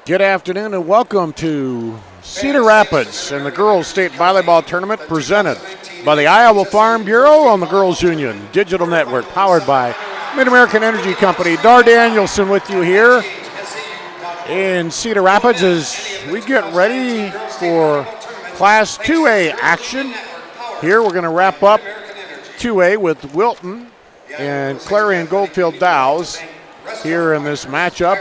Good afternoon and welcome to Cedar Rapids and the Girls State Volleyball Tournament presented by the Iowa Farm Bureau on the Girls Union Digital Network, powered by Mid-American Energy Company. Dar Danielson with you here in Cedar Rapids as we get ready for Class 2A action. Here we're going to wrap up 2A with Wilton and Clarion-Goldfield-Dows here in this matchup.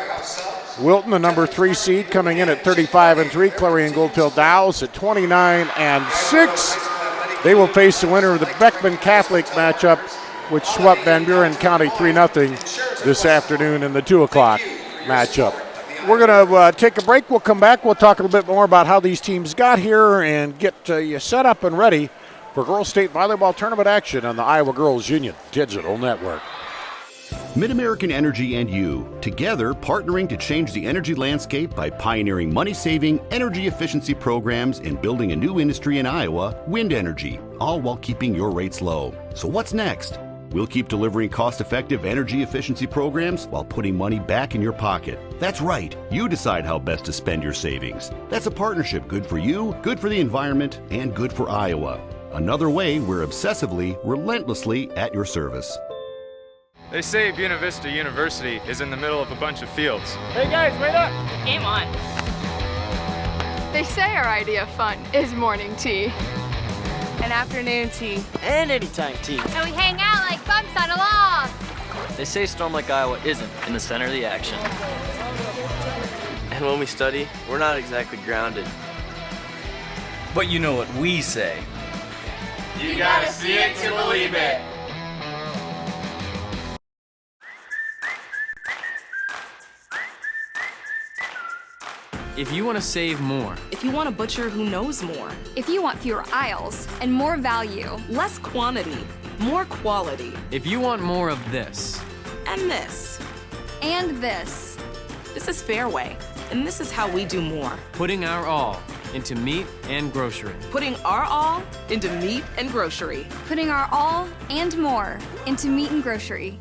Wilton, the number 3 seed, coming in at 35-3. Clarion-Goldfield-Dows at 29-6. They will face the winner of the Beckman Catholic matchup, which swept Van Buren County 3-0 this afternoon in the 2 o'clock matchup. We're going to take a break. We'll come back. We'll talk a little bit more about how these teams got here and get you set up and ready for Girls State Volleyball Tournament action on the Iowa Girls Union Digital Network. Mid-American Energy and you, together partnering to change the energy landscape by pioneering money-saving, energy efficiency programs and building a new industry in Iowa, wind energy, all while keeping your rates low. So what's next? We'll keep delivering cost-effective energy efficiency programs while putting money back in your pocket. That's right, you decide how best to spend your savings. That's a partnership good for you, good for the environment, and good for Iowa. Another way we're obsessively, relentlessly at your service. They say Buena Vista University is in the middle of a bunch of fields. Hey guys, wait up! Game on. They say our idea of fun is morning tea. And afternoon tea. And anytime tea. And we hang out like bumps on a log. They say Storm Lake, Iowa isn't in the center of the action. And when we study, we're not exactly grounded. But you know what we say. You gotta see it to believe it. If you want to save more. If you want a butcher who knows more. If you want fewer aisles and more value. Less quantity, more quality. If you want more of this. And this. And this. This is Fairway, and this is how we do more. Putting our all into meat and grocery. Putting our all into meat and grocery. Putting our all and more into meat and grocery.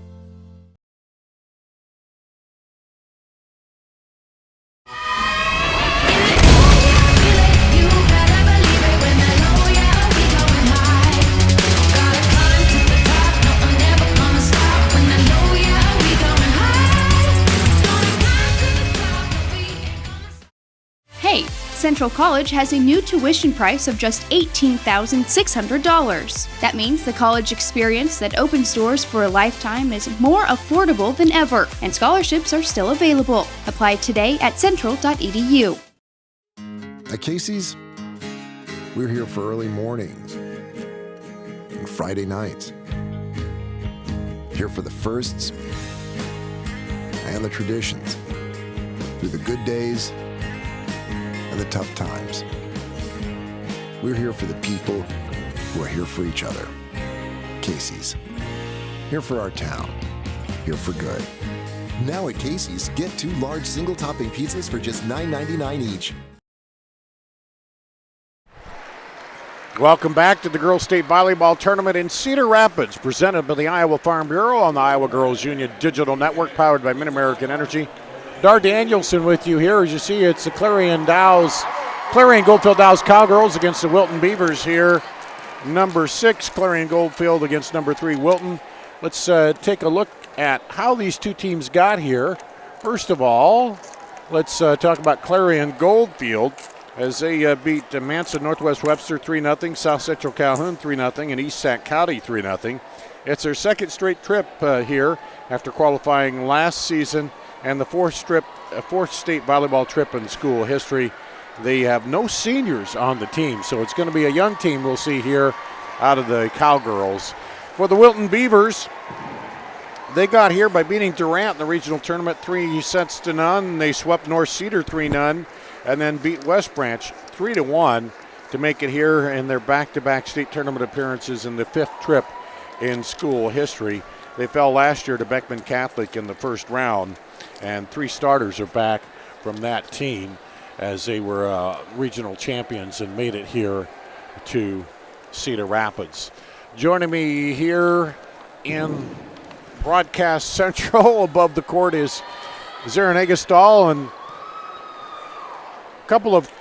Hey, Central College has a new tuition price of just $18,600. That means the college experience that opens doors for a lifetime is more affordable than ever, and scholarships are still available. Apply today at central.edu. At Casey's, we're here for early mornings and Friday nights. Here for the firsts and the traditions, through the good days and the tough times. We're here for the people who are here for each other. Casey's, here for our town, here for good. Now at Casey's, get 2 large single-topping pizzas for just $9.99 each. Welcome back to the Girls State Volleyball Tournament in Cedar Rapids, presented by the Iowa Farm Bureau on the Iowa Girls Union Digital Network, powered by Mid-American Energy. Dar Danielson with you here. As you see, it's the Clarion-Goldfield-Dows Cowgirls against the Wilton Beavers here. Number 6, Clarion-Goldfield against number 3, Wilton. Let's take a look at how these two teams got here. First of all, let's talk about Clarion-Goldfield as they beat Manson Northwest Webster 3-0, South Central Calhoun 3-0, and East Sac County 3-0. It's their second straight trip here after qualifying last season, and the fourth state volleyball trip in school history. They have no seniors on the team, so it's going to be a young team we'll see here out of the Cowgirls. For the Wilton Beavers, they got here by beating Durant in the regional tournament 3-0. They swept North Cedar 3-0 and then beat West Branch 3-1 to make it here in their back-to-back state tournament appearances in the 5th trip in school history. They fell last year to Beckman Catholic in the first round, and 3 starters are back from that team as they were regional champions and made it here to Cedar Rapids. Joining me here in Broadcast Central above the court is Zarin Egestal, and couple of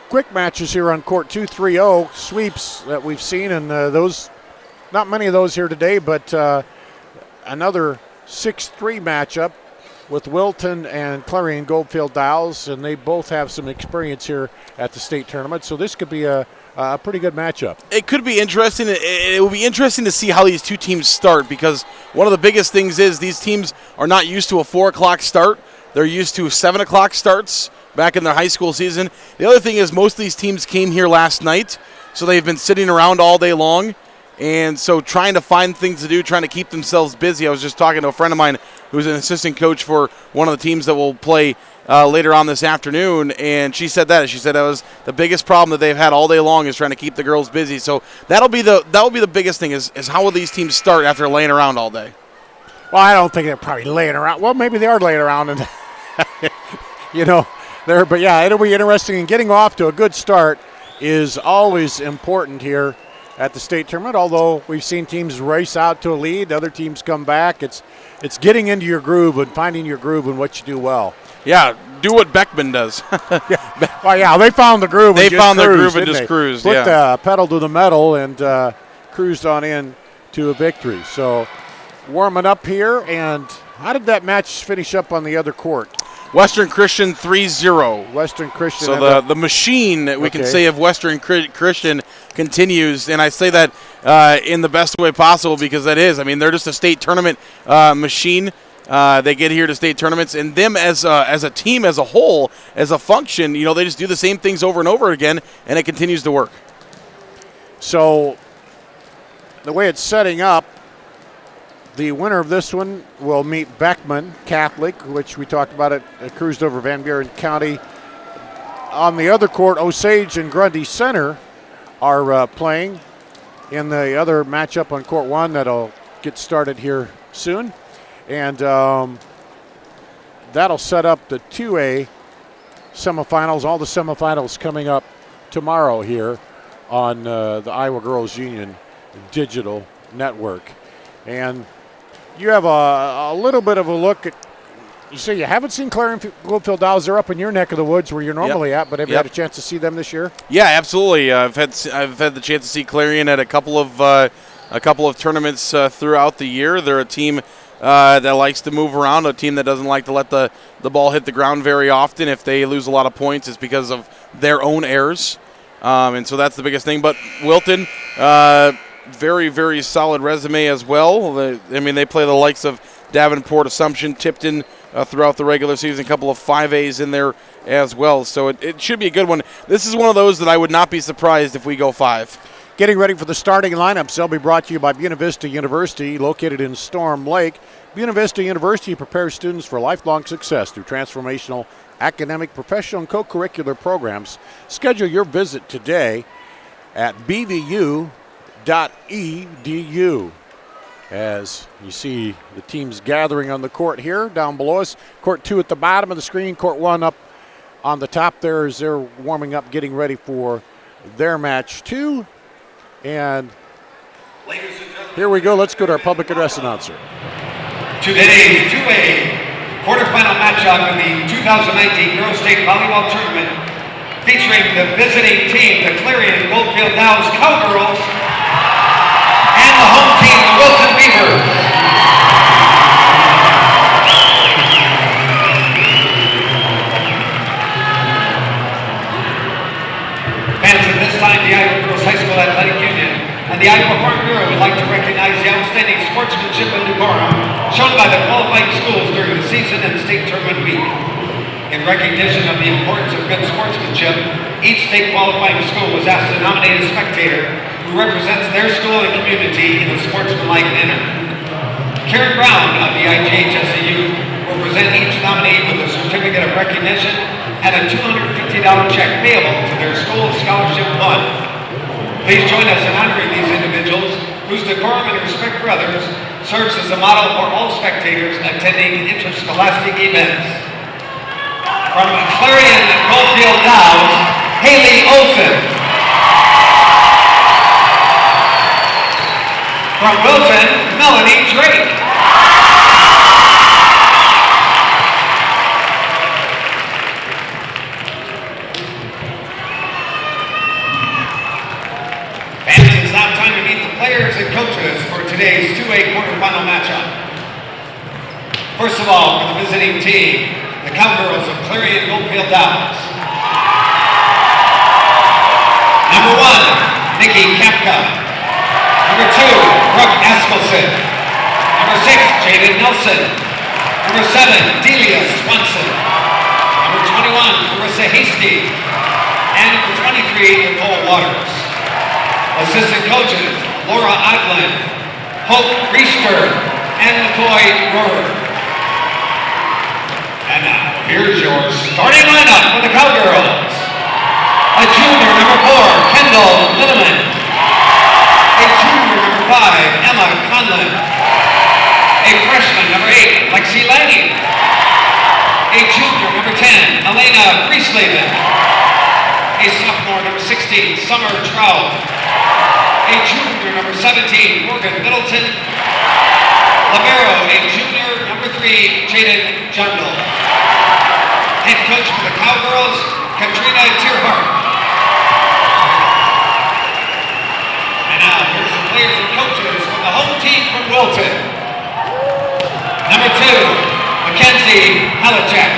quick matches here on court 2, 3-0 sweeps that we've seen, and those, not many of those here today, but another 6-3 matchup with Wilton and Clarion-Goldfield-Dows, and they both have some experience here at the state tournament, so this could be a pretty good matchup. It could be interesting. It will be interesting to see how these two teams start, because one of the biggest things is these teams are not used to a 4 o'clock start. They're used to 7 o'clock starts back in their high school season. The other thing is most of these teams came here last night, so they've been sitting around all day long. And so trying to find things to do, trying to keep themselves busy. I was just talking to a friend of mine who's an assistant coach for one of the teams that will play later on this afternoon, and she said that. She said that was the biggest problem that they've had all day long is trying to keep the girls busy. So that'll be the biggest thing is how will these teams start after laying around all day? Well, I don't think they're probably laying around. Well, maybe they are laying around, and there. But yeah, it'll be interesting. And getting off to a good start is always important here at the state tournament. Although we've seen teams race out to a lead, other teams come back. It's getting into your groove and finding your groove and what you do well. Yeah, do what Beckman does. Well, yeah, they found the groove. They found the groove and just cruised. Put the pedal to the metal and cruised on in to a victory. So warming up here, and how did that match finish up on the other court? Western Christian 3-0. Western Christian. So the machine, we can say, of Western Christian continues, and I say that in the best way possible because that is. I mean, they're just a state tournament machine. They get here to state tournaments, and them as a team, as a whole, as a function, they just do the same things over and over again, and it continues to work. So the way it's setting up, the winner of this one will meet Beckman Catholic, which we talked about it cruised over Van Buren County. On the other court, Osage and Grundy Center are playing in the other matchup on court 1 that'll get started here soon. And that'll set up the 2A semifinals. All the semifinals coming up tomorrow here on the Iowa Girls Union Digital Network. And you have a little bit of a look at, you say you haven't seen Clarion-Goldfield-Dows. They're up in your neck of the woods where you're normally at, but have you had a chance to see them this year? Yeah, absolutely. I've had the chance to see Clarion at a couple of tournaments throughout the year. They're a team that likes to move around, a team that doesn't like to let the ball hit the ground very often. If they lose a lot of points, it's because of their own errors. And so that's the biggest thing. But Wilton, very, very solid resume as well. They play the likes of Davenport, Assumption, Tipton throughout the regular season, a couple of 5As in there as well. So it should be a good one. This is one of those that I would not be surprised if we go 5. Getting ready for the starting lineups. They'll be brought to you by Buena Vista University, located in Storm Lake. Buena Vista University prepares students for lifelong success through transformational academic, professional, and co-curricular programs. Schedule your visit today at bvu.edu. As you see the teams gathering on the court here down below us. Court 2 at the bottom of the screen, court 1 up on the top there as they're warming up, getting ready for their match 2. And here we go. Let's go to our public address announcer. Today's 2A quarterfinal matchup in the 2019 Girls State Volleyball Tournament featuring the visiting team, the Clarion-Goldfield-Dows Cowgirls, and the home team, the Wilton Beavers. Fans, at this time, the Iowa Girls High School Athletic Union and the Iowa Farm Bureau would like to recognize the outstanding sportsmanship and decorum shown by the qualifying schools during the season and state tournament week. In recognition of the importance of good sportsmanship, each state qualifying school was asked to nominate a spectator who represents their school and community in a sportsmanlike manner. Karen Brown of the IGHSAU will present each nominee with a certificate of recognition and a $250 check payable to their school scholarship fund. Please join us in honoring these individuals whose decorum and respect for others serves as a model for all spectators attending interscholastic events. From Clarion-Goldfield-Dows, Haley Olson. From Wilton, Melanie Drake. of all, for the visiting team, the Cowgirls of Clarion-Goldfield-Dows. Number 1, Nikki Kapka. Number 2, Brooke Askelson. Number 6, Jaden Nelson. Number 7, Delia Swanson. Number 21, Marissa Hasty. And number 23, Nicole Waters. Assistant coaches, Laura Odlin, Hope Riester, and McCoy Rohrer. And now, here's your starting lineup for the Cowgirls. A junior, number 4, Kendall Linneman. A junior, number 5, Emma Conlon. A freshman, number 8, Lexi Lanning. A junior, number 10, Elena Friesleben. A sophomore, number 16, Summer Trout. A junior, number 17, Morgan Middleton. Libero, a junior, number 3, Jaden Jundle. Head coach for the Cowgirls, Katrina Tierhart. And now, here's the players and coaches from the home team from Wilton. Number 2, Mackenzie Halachek.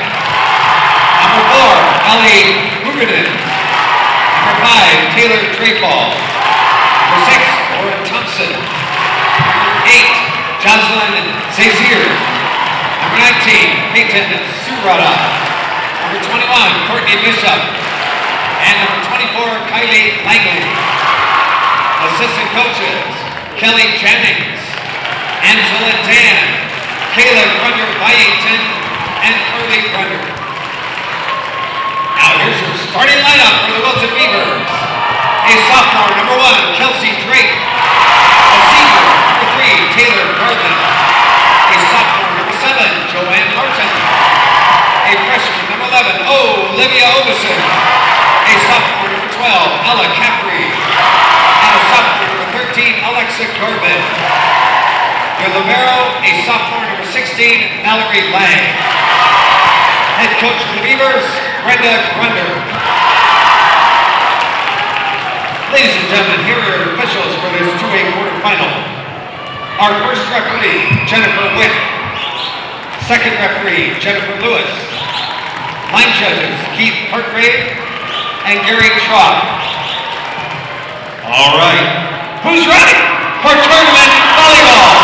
Number 4, Ellie Huganen. Number 5, Taylor Drapal. Number 6, Lauren Thompson. Number 8, Jocelyn Zazier. Number 19, Peyton Surata. Number 21, Courtney Bishop. And number 24, Kylie Langley. Assistant coaches, Kelly Jennings, Angela Dan, Kayla Grunner-Byington, and Carly Grunner. Now here's your starting lineup for the Wilton Beavers. A sophomore, number 1, Kelsey Drake. A senior, number 3, Taylor Garland. A sophomore, number 7, Joanne Martin. A freshman, number 11, Olivia Obeson. A sophomore, number 12, Ella Caffrey. And a sophomore, number 13, Alexa Corbin. Your libero, a sophomore, number 16, Mallory Lang. Head coach for the Beavers, Brenda Grunder. Ladies and gentlemen, here are your officials for this 2A quarterfinal. Our first referee, Jennifer Wick. Second referee, Jennifer Lewis. Line judges, Keith Hartgrave and Gary Schwab. All right, who's ready for tournament volleyball?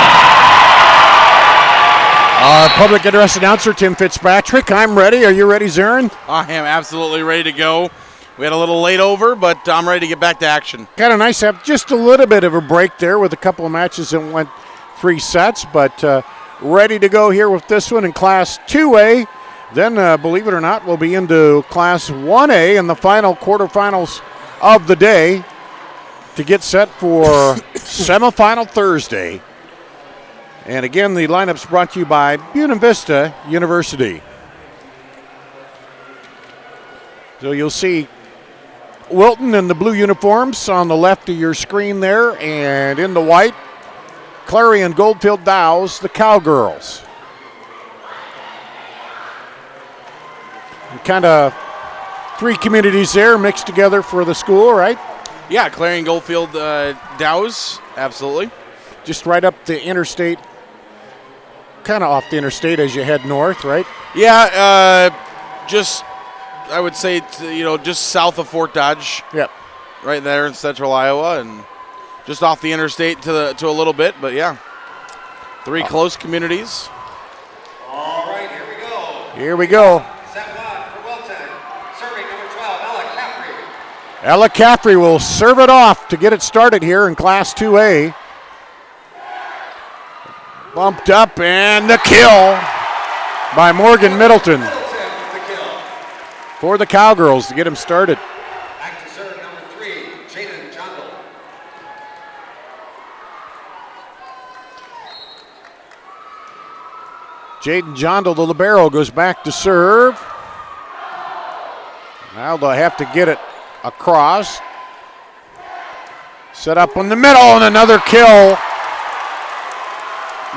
Our public address announcer, Tim Fitzpatrick. I'm ready. Are you ready, Zarin? I am absolutely ready to go. We had a little late over, but I'm ready to get back to action. Kind of nice to have just a little bit of a break there with a couple of matches that went 3 sets, but ready to go here with this one in Class 2A. Then, believe it or not, we'll be into Class 1A in the final quarterfinals of the day to get set for semifinal Thursday. And again, the lineup's brought to you by Buena Vista University. So you'll see Wilton in the blue uniforms on the left of your screen there, and in the white, Clarion-Goldfield-Dows, the Cowgirls. Kind of 3 communities there mixed together for the school, right? Yeah, Clarion-Goldfield-Dows, absolutely. Just right up the interstate, kind of off the interstate as you head north, right? Yeah, just, I would say, just south of Fort Dodge. Yep. Right there in central Iowa, and just off the interstate to a little bit, but yeah. 3 close communities. All right, here we go. Here we go. Set 1 for Wilton. Serving number 12, Ella Caffrey. Ella Caffrey will serve it off to get it started here in Class 2A. Bumped up, and the kill by Morgan Middleton for the Cowgirls to get him started. Back to serve number 3, Jaden Jundle. Jaden Jondal, the libero, goes back to serve. Now they'll have to get it across. Set up in the middle, and another kill.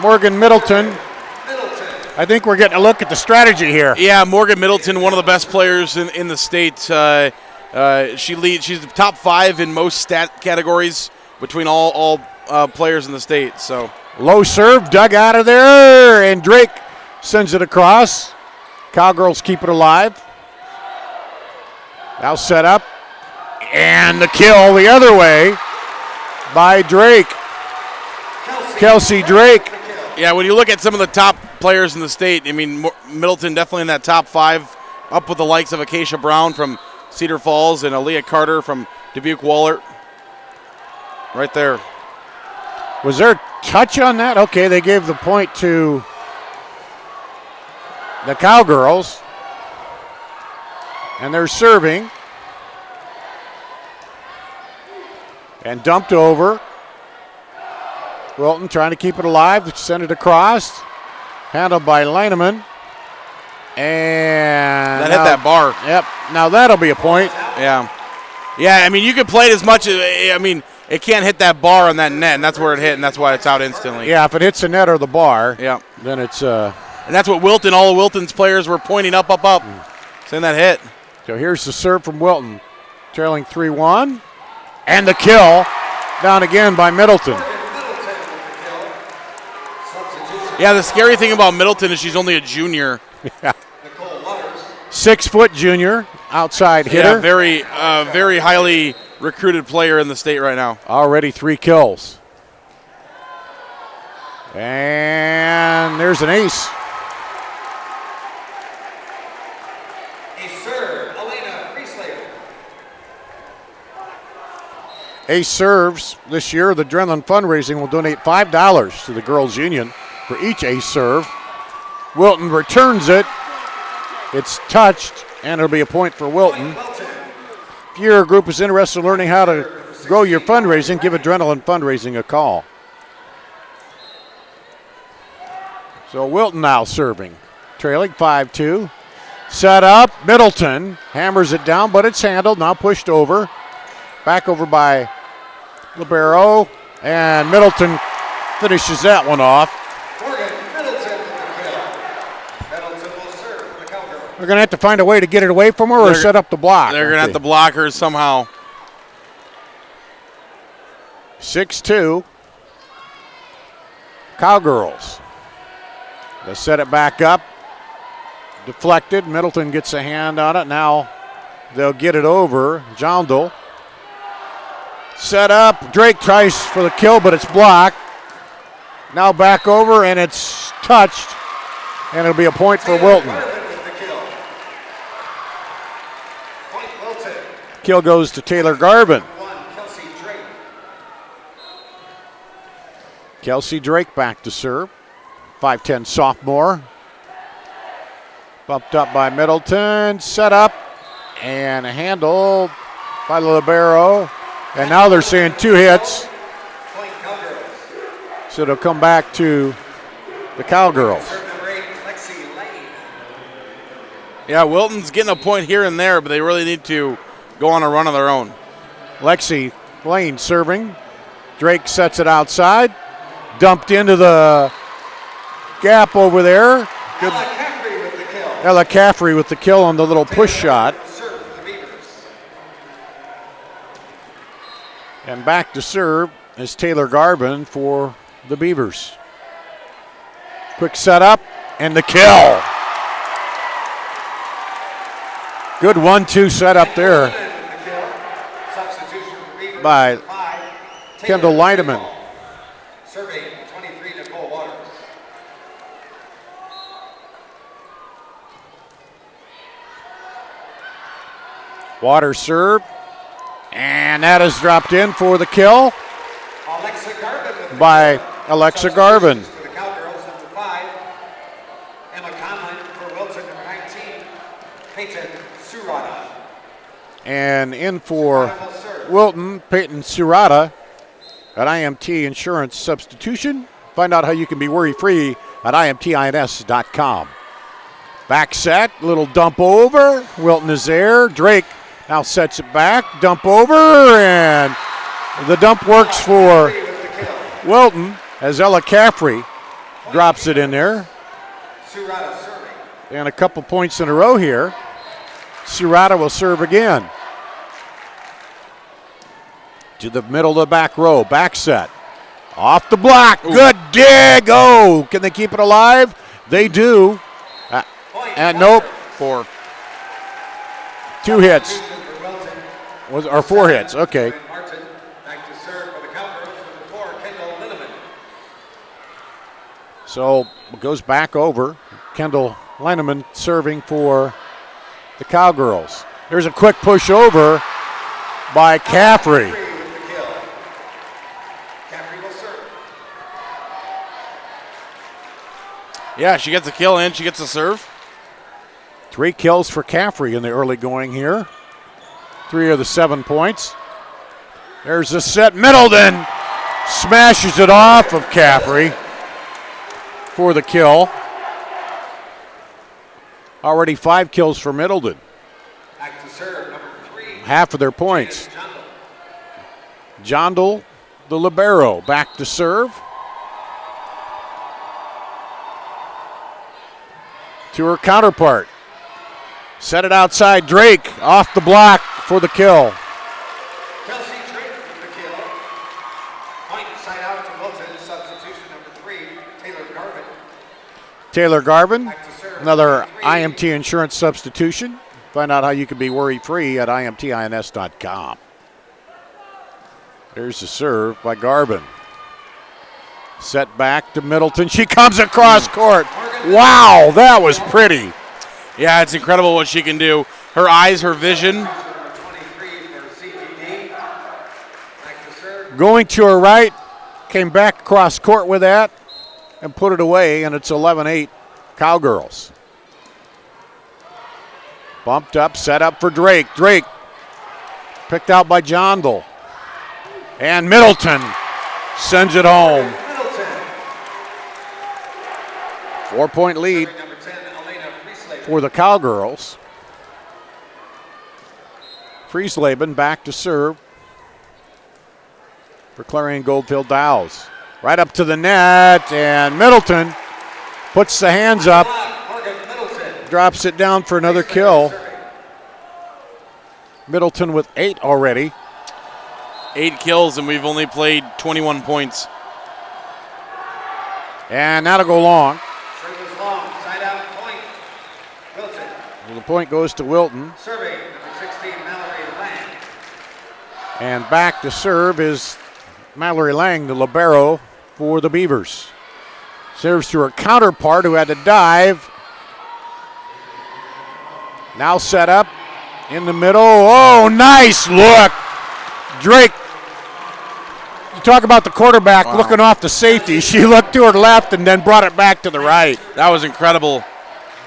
Morgan Middleton. I think we're getting a look at the strategy here. Yeah, Morgan Middleton, one of the best players in the state. She leads. She's the top 5 in most stat categories between all players in the state. So low serve, dug out of there, and Drake Sends it across. Cowgirls keep it alive. Now set up. And the kill the other way by Drake. Kelsey Drake. Yeah, when you look at some of the top players in the state, I mean, Middleton definitely in that top 5, up with the likes of Acacia Brown from Cedar Falls and Aaliyah Carter from Dubuque-Wahlert. Right there. Was there a touch on that? Okay, they gave the point to the Cowgirls. And they're serving. And dumped over. Wilton trying to keep it alive. Send it across. Handled by Leineman. And that hit that bar. Yep. Now that'll be a point. Yeah. Yeah, I mean, you can play it as much as, I mean, it can't hit that bar on that net, and that's where it hit, and that's why it's out instantly. Yeah, if it hits the net or the bar, yeah, then it's and that's what Wilton, all of Wilton's players were pointing up, saying that hit. So here's the serve from Wilton. Trailing 3-1. And the kill down again by Middleton. Yeah, the scary thing about Middleton is she's only a junior. Yeah. 6-foot junior, outside hitter. Yeah, very highly recruited player in the state right now. Already 3 kills. And there's an ace. Ace serves this year. The Adrenaline Fundraising will donate $5 to the Girls Union for each ace serve. Wilton returns it. It's touched, and it'll be a point for Wilton. If your group is interested in learning how to grow your fundraising, give Adrenaline Fundraising a call. So Wilton now serving, trailing 5-2. Set up, Middleton hammers it down, but it's handled, now pushed over. Back over by Libero, and Middleton finishes that one off. They're going to have to find a way to get it away from her or set up the block. They're going to have to block her somehow. 6-2. Cowgirls. They set it back up. Deflected. Middleton gets a hand on it. Now they'll get it over. Jondal. Set up. Drake tries for the kill, but it's blocked. Now back over, and it's touched. And it'll be a point for Wilton. Kill goes to Taylor Garvin. Kelsey Drake back to serve. 5'10 sophomore. Bumped up by Middleton. Set up. And a handle by Libero. And now they're saying 2 hits. So it'll come back to the Cowgirls. Yeah, Wilton's getting a point here and there, but they really need to go on a run of their own. Lexi Lane serving. Drake sets it outside. Dumped into the gap over there. Good. Ella Caffrey with the kill on the little push shot. And back to serve is Taylor Garvin for the Beavers. Quick setup and the kill. Good 1-2 setup there by Kendall Leideman. Survey 23, Nicole Waters. Waters serve. And that is dropped in for the kill by Alexa Garvin. For the Cowgirls, number 5. Emma Conlon for Wilton, number 19. Peyton Surata. And in for Wilton, Peyton Surata at IMT Insurance Substitution. Find out how you can be worry-free at imtins.com. Back set, little dump over. Wilton is there. Drake now sets it back, dump over, and the dump works for Wilton as Ella Caffrey drops it in there. And a couple points in a row here. Surata will serve again. To the middle of the back row, back set. Off the block, good dig, oh, can they keep it alive? They do. And nope. 4. 2 hits. Or 4 hits. Okay. So it goes back over. Kendall Lineman serving for the Cowgirls. There's a quick push over by Caffrey. Yeah, she gets a kill and she gets a serve. 3 kills for Caffrey in the early going here. 3 of the 7 points. There's a set. Middleton smashes it off of Caffrey for the kill. Already 5 kills for Middleton. Half of their points. Jondal, the libero, back to serve. To her counterpart. Set it outside. Drake off the block for the kill. Kelsey Drake for the kill. Point side out to Wilton. Substitution number 3, Taylor Garvin. Taylor Garvin, another IMT insurance substitution. Find out how you can be worry-free at imtins.com. There's the serve by Garvin. Set back to Middleton. She comes across court. Wow, that was pretty. Yeah, it's incredible what she can do. Her eyes, her vision. Going to her right, came back across court with that and put it away, and it's 11-8 Cowgirls. Bumped up, set up for Drake. Drake picked out by Jondal. And Middleton sends it home. 4-point lead for the Cowgirls. Friesleben back to serve for Clarion-Goldfield-Dows. Right up to the net, and Middleton puts the hands up, drops it down for another kill. Middleton with 8 already. 8 kills, and we've only played 21 points. And that'll go long. Serve is long. Side out point. Wilton. Well, the point goes to Wilton. Serving number 16, Mallory Lang. And back to serve is Mallory Lang, the libero for the Beavers. Serves to her counterpart who had to dive. Now set up in the middle. Oh, nice look. Drake, you talk about the quarterback looking off the safety. She looked to her left and then brought it back to the right. That was incredible.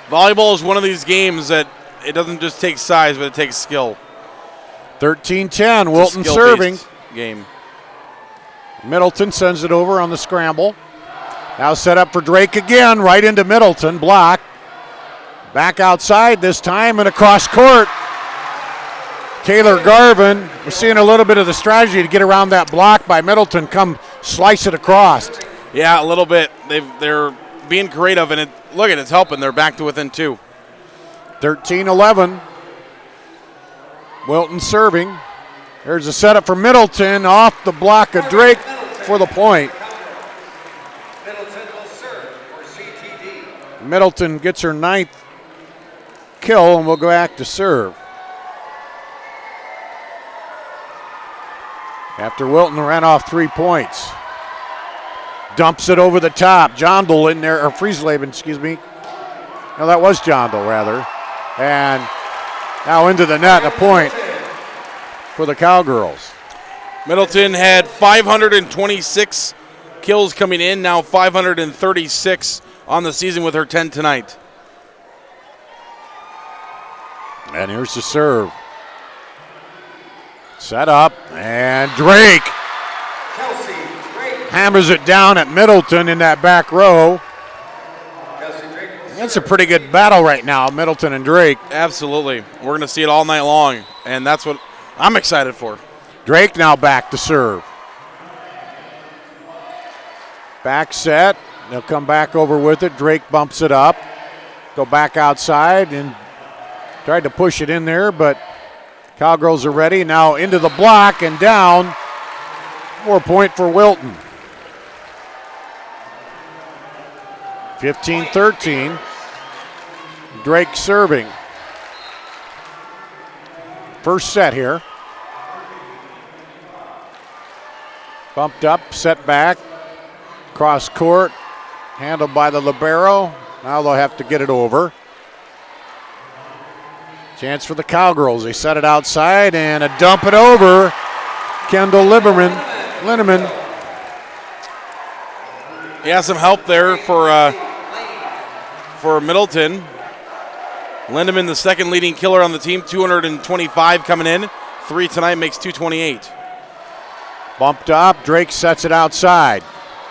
Volleyball is one of these games that it doesn't just take size, but it takes skill. 13-10, Wilton serving. Game. Middleton sends it over on the scramble. Now set up for Drake again, right into Middleton, block. Back outside this time and across court. Taylor Garvin, we're seeing a little bit of the strategy to get around that block by Middleton, come slice it across. Yeah, a little bit. They're being creative, and look at it's helping. They're back to within 2. 13-11. Wilton serving. There's a setup for Middleton off the block of Drake for the point. Middleton will serve for CTD. Middleton gets her 9th kill and will go back to serve. After Wilton ran off 3 points. Dumps it over the top. Jondal in there, or Friesleben, excuse me. No, that was Jondal, rather. And now into the net, a point for the Cowgirls. Middleton had 526 kills coming in, now 536 on the season with her 10 tonight. And here's the serve. Set up, and Drake hammers it down at Middleton in that back row. That's a pretty good battle right now, Middleton and Drake. Absolutely. We're going to see it all night long, and that's what I'm excited for. Drake now back to serve. Back set. They'll come back over with it. Drake bumps it up. Go back outside and tried to push it in there, but Cowgirls are ready. Now into the block and down. 4-point for Wilton. 15-13. Drake serving. First set here. Bumped up, set back, cross court, handled by the libero. Now they'll have to get it over. Chance for the Cowgirls. They set it outside and a dump it over. Kendall Linneman. He has some help there for Middleton. Lindemann, the second leading killer on the team, 225 coming in. 3 tonight makes 228. Bumped up, Drake sets it outside.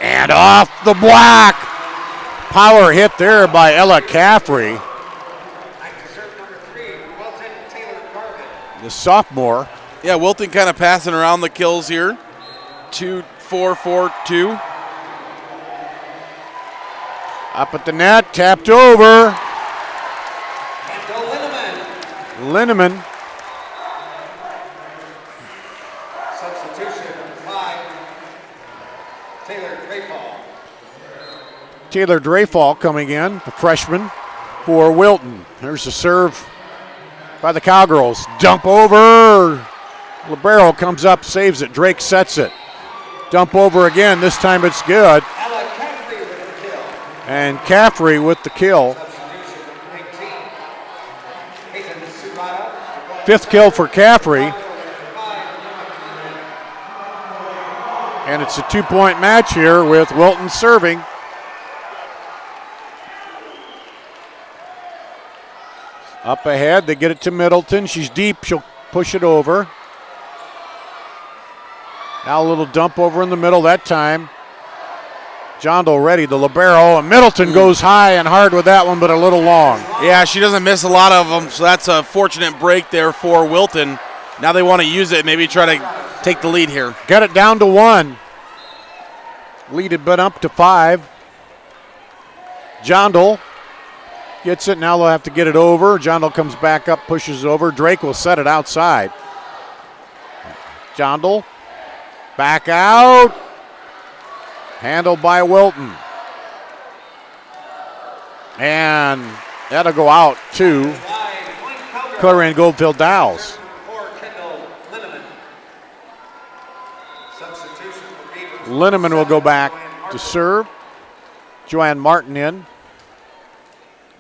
And off the block. Power hit there by Ella Caffrey. The sophomore. Yeah, Wilton kind of passing around the kills here. 2-4-4-2. Up at the net, tapped over. Linneman. Substitution 5. Taylor Dreyfall coming in, the freshman for Wilton. There's a serve by the Cowgirls. Dump over. Libero comes up, saves it. Drake sets it. Dump over again. This time it's good. And Caffrey with the kill. 5th kill for Caffrey. And it's a 2-point match here with Wilton serving. Up ahead, they get it to Middleton. She's deep, she'll push it over. Now a little dump over in the middle that time. John Doe ready, the libero, and Middleton goes high and hard with that one, but a little long. Yeah, she doesn't miss a lot of them, so that's a fortunate break there for Wilton. Now they want to use it, maybe try to take the lead here. Got it down to 1. Lead had been up to 5. John Doe gets it, now they'll have to get it over. John Doe comes back up, pushes over. Drake will set it outside. John Doe back out. Handled by Wilton. And that'll go out to Clarion-Goldfield-Dows. Linneman will go back to serve. Joanne Martin in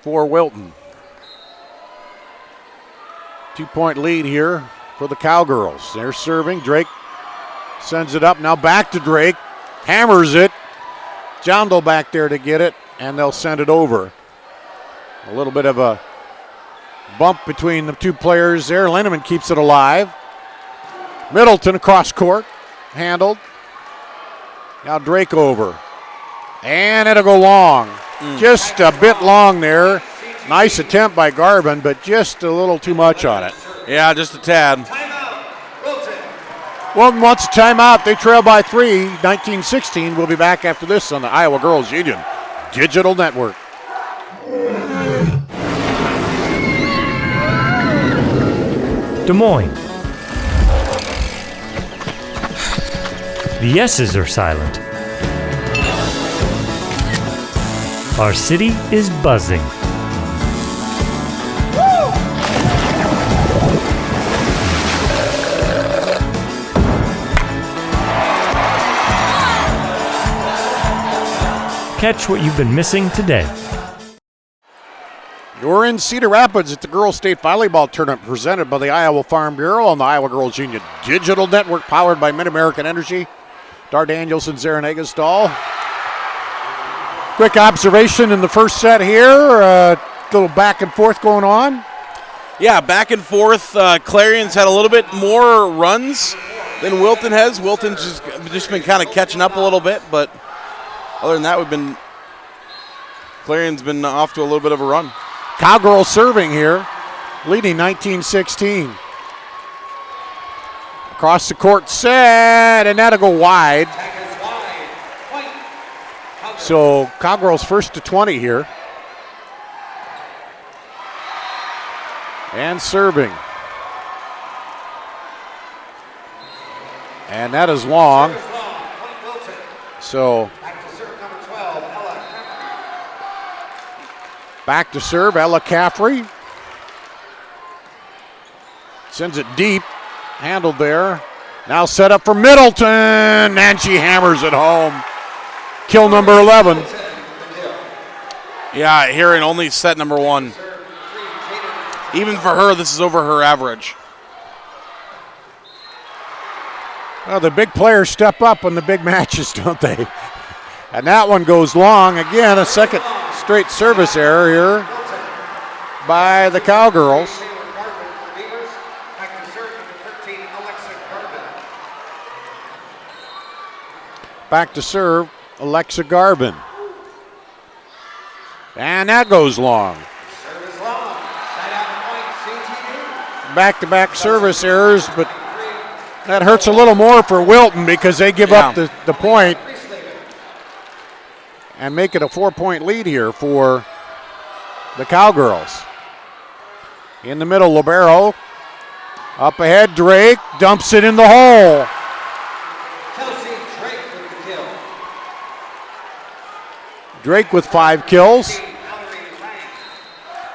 for Wilton. 2-point lead here for the Cowgirls. They're serving. Drake sends it up. Now back to Drake. Hammers it. John Doe back there to get it, and they'll send it over. A little bit of a bump between the two players there. Linneman keeps it alive. Middleton across court. Handled. Now Drake over. And it'll go long. Just a bit long there. Nice attempt by Garvin, but just a little too much on it. Yeah, just a tad. Wilton wants a timeout. They trail by 3, 19-16. We'll be back after this on the Iowa Girls Union Digital Network. Des Moines. The S's are silent. Our city is buzzing. Catch what you've been missing today. You're in Cedar Rapids at the Girls State Volleyball Tournament presented by the Iowa Farm Bureau on the Iowa Girls Union Digital Network, powered by Mid-American Energy. Dar Danielson, Zarin Eggesdahl. Quick observation in the first set here. A little back and forth going on. Yeah, back and forth. Clarion's had a little bit more runs than Wilton has. Wilton's just been kind of catching up a little bit, but other than that, Clarion's been off to a little bit of a run. Cowgirls serving here, leading 19-16. Across the court set, and that'll go wide. So Cowgirls first to 20 here. And serving. And that is long. So Back to serve, Ella Caffrey. Sends it deep. Handled there. Now set up for Middleton, and she hammers it home. Kill number 11. Yeah, here in only set number 1. Even for her, this is over her average. Well, the big players step up in the big matches, don't they? And that one goes long. Again, a second straight service error here by the Cowgirls. Back to serve, Alexa Garbin. And that goes long. Back-to-back service errors, but that hurts a little more for Wilton because they give up the point and make it a 4-point lead here for the Cowgirls. In the middle, Libero. Up ahead, Drake dumps it in the hole. Drake with 5 kills.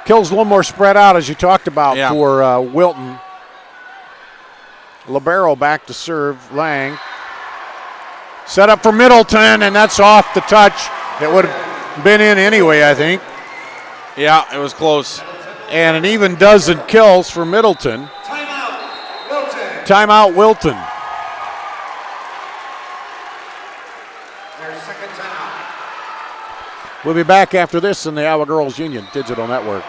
Kills a little more spread out, as you talked about, for Wilton. Libero back to serve, Lang. Set up for Middleton, and that's off the touch. It would have been in anyway, I think. Yeah, it was close. And an even dozen kills for Middleton. Timeout, Wilton. Timeout, Wilton. Their second timeout. We'll be back after this in the Iowa Girls Union Digital Network.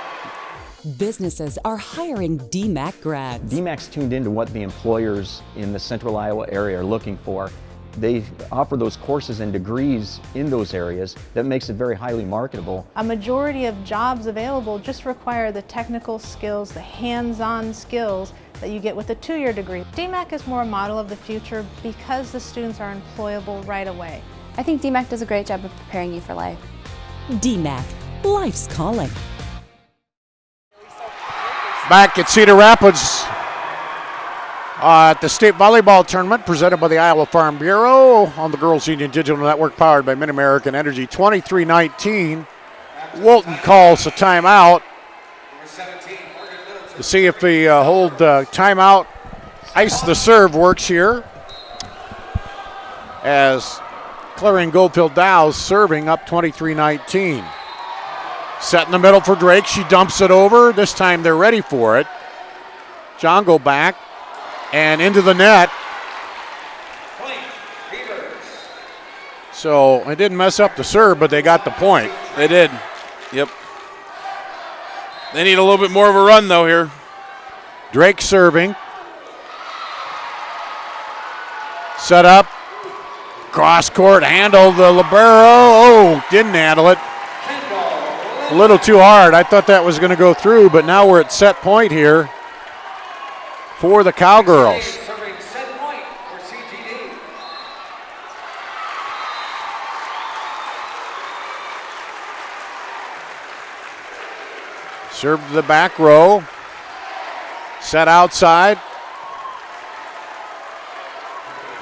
Businesses are hiring DMAC grads. DMAC's tuned into what the employers in the central Iowa area are looking for. They offer those courses and degrees in those areas that makes it very highly marketable. A majority of jobs available just require the technical skills, the hands-on skills that you get with a 2-year degree. DMAC is more a model of the future because the students are employable right away. I think DMAC does a great job of preparing you for life. DMAC, life's calling. Back at Cedar Rapids at the state volleyball tournament presented by the Iowa Farm Bureau on the Girls Union Digital Network powered by Mid-American Energy. 23-19. Wilton calls a timeout to see if the hold timeout, ice the serve works here as Clarion-Goldfield-Dows serving up 23-19. Set in the middle for Drake. She dumps it over. This time they're ready for it. John go back and into the net. So it didn't mess up the serve, but they got the point. They did. Yep. They need a little bit more of a run, though, here. Drake serving. Set up. Cross court handle. The libero. Oh, didn't handle it. A little too hard. I thought that was going to go through, but now we're at set point here for the Cowgirls. Serve to the back row. Set outside.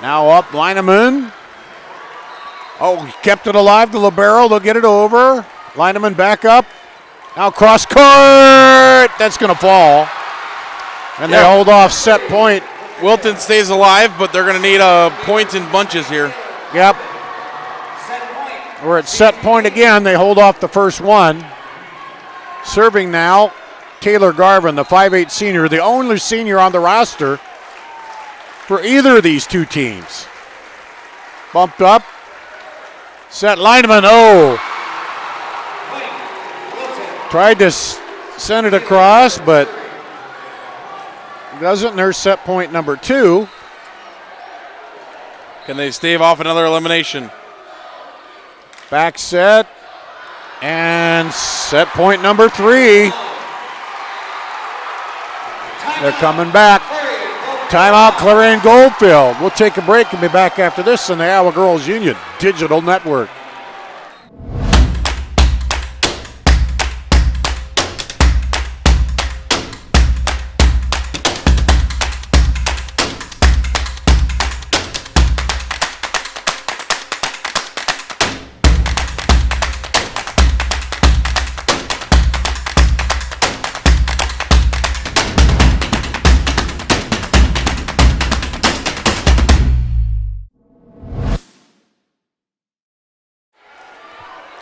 Now up, Lineman. Oh, he kept it alive. The libero, they'll get it over. Lineman back up. Now cross court. That's going to fall. And they hold off set point. Wilton stays alive, but they're going to need a point in bunches here. Yep. We're at set point again. They hold off the first one. Serving now, Taylor Garvin, the 5'8 senior, the only senior on the roster for either of these two teams. Bumped up. Set Lineman. Oh. Tried to send it across, but doesn't. And there's set point number 2. Can they stave off another elimination? Back set. And set point number 3. They're coming back. Timeout, Clarion-Goldfield. We'll take a break and be back after this on the Iowa Girls Union Digital Network.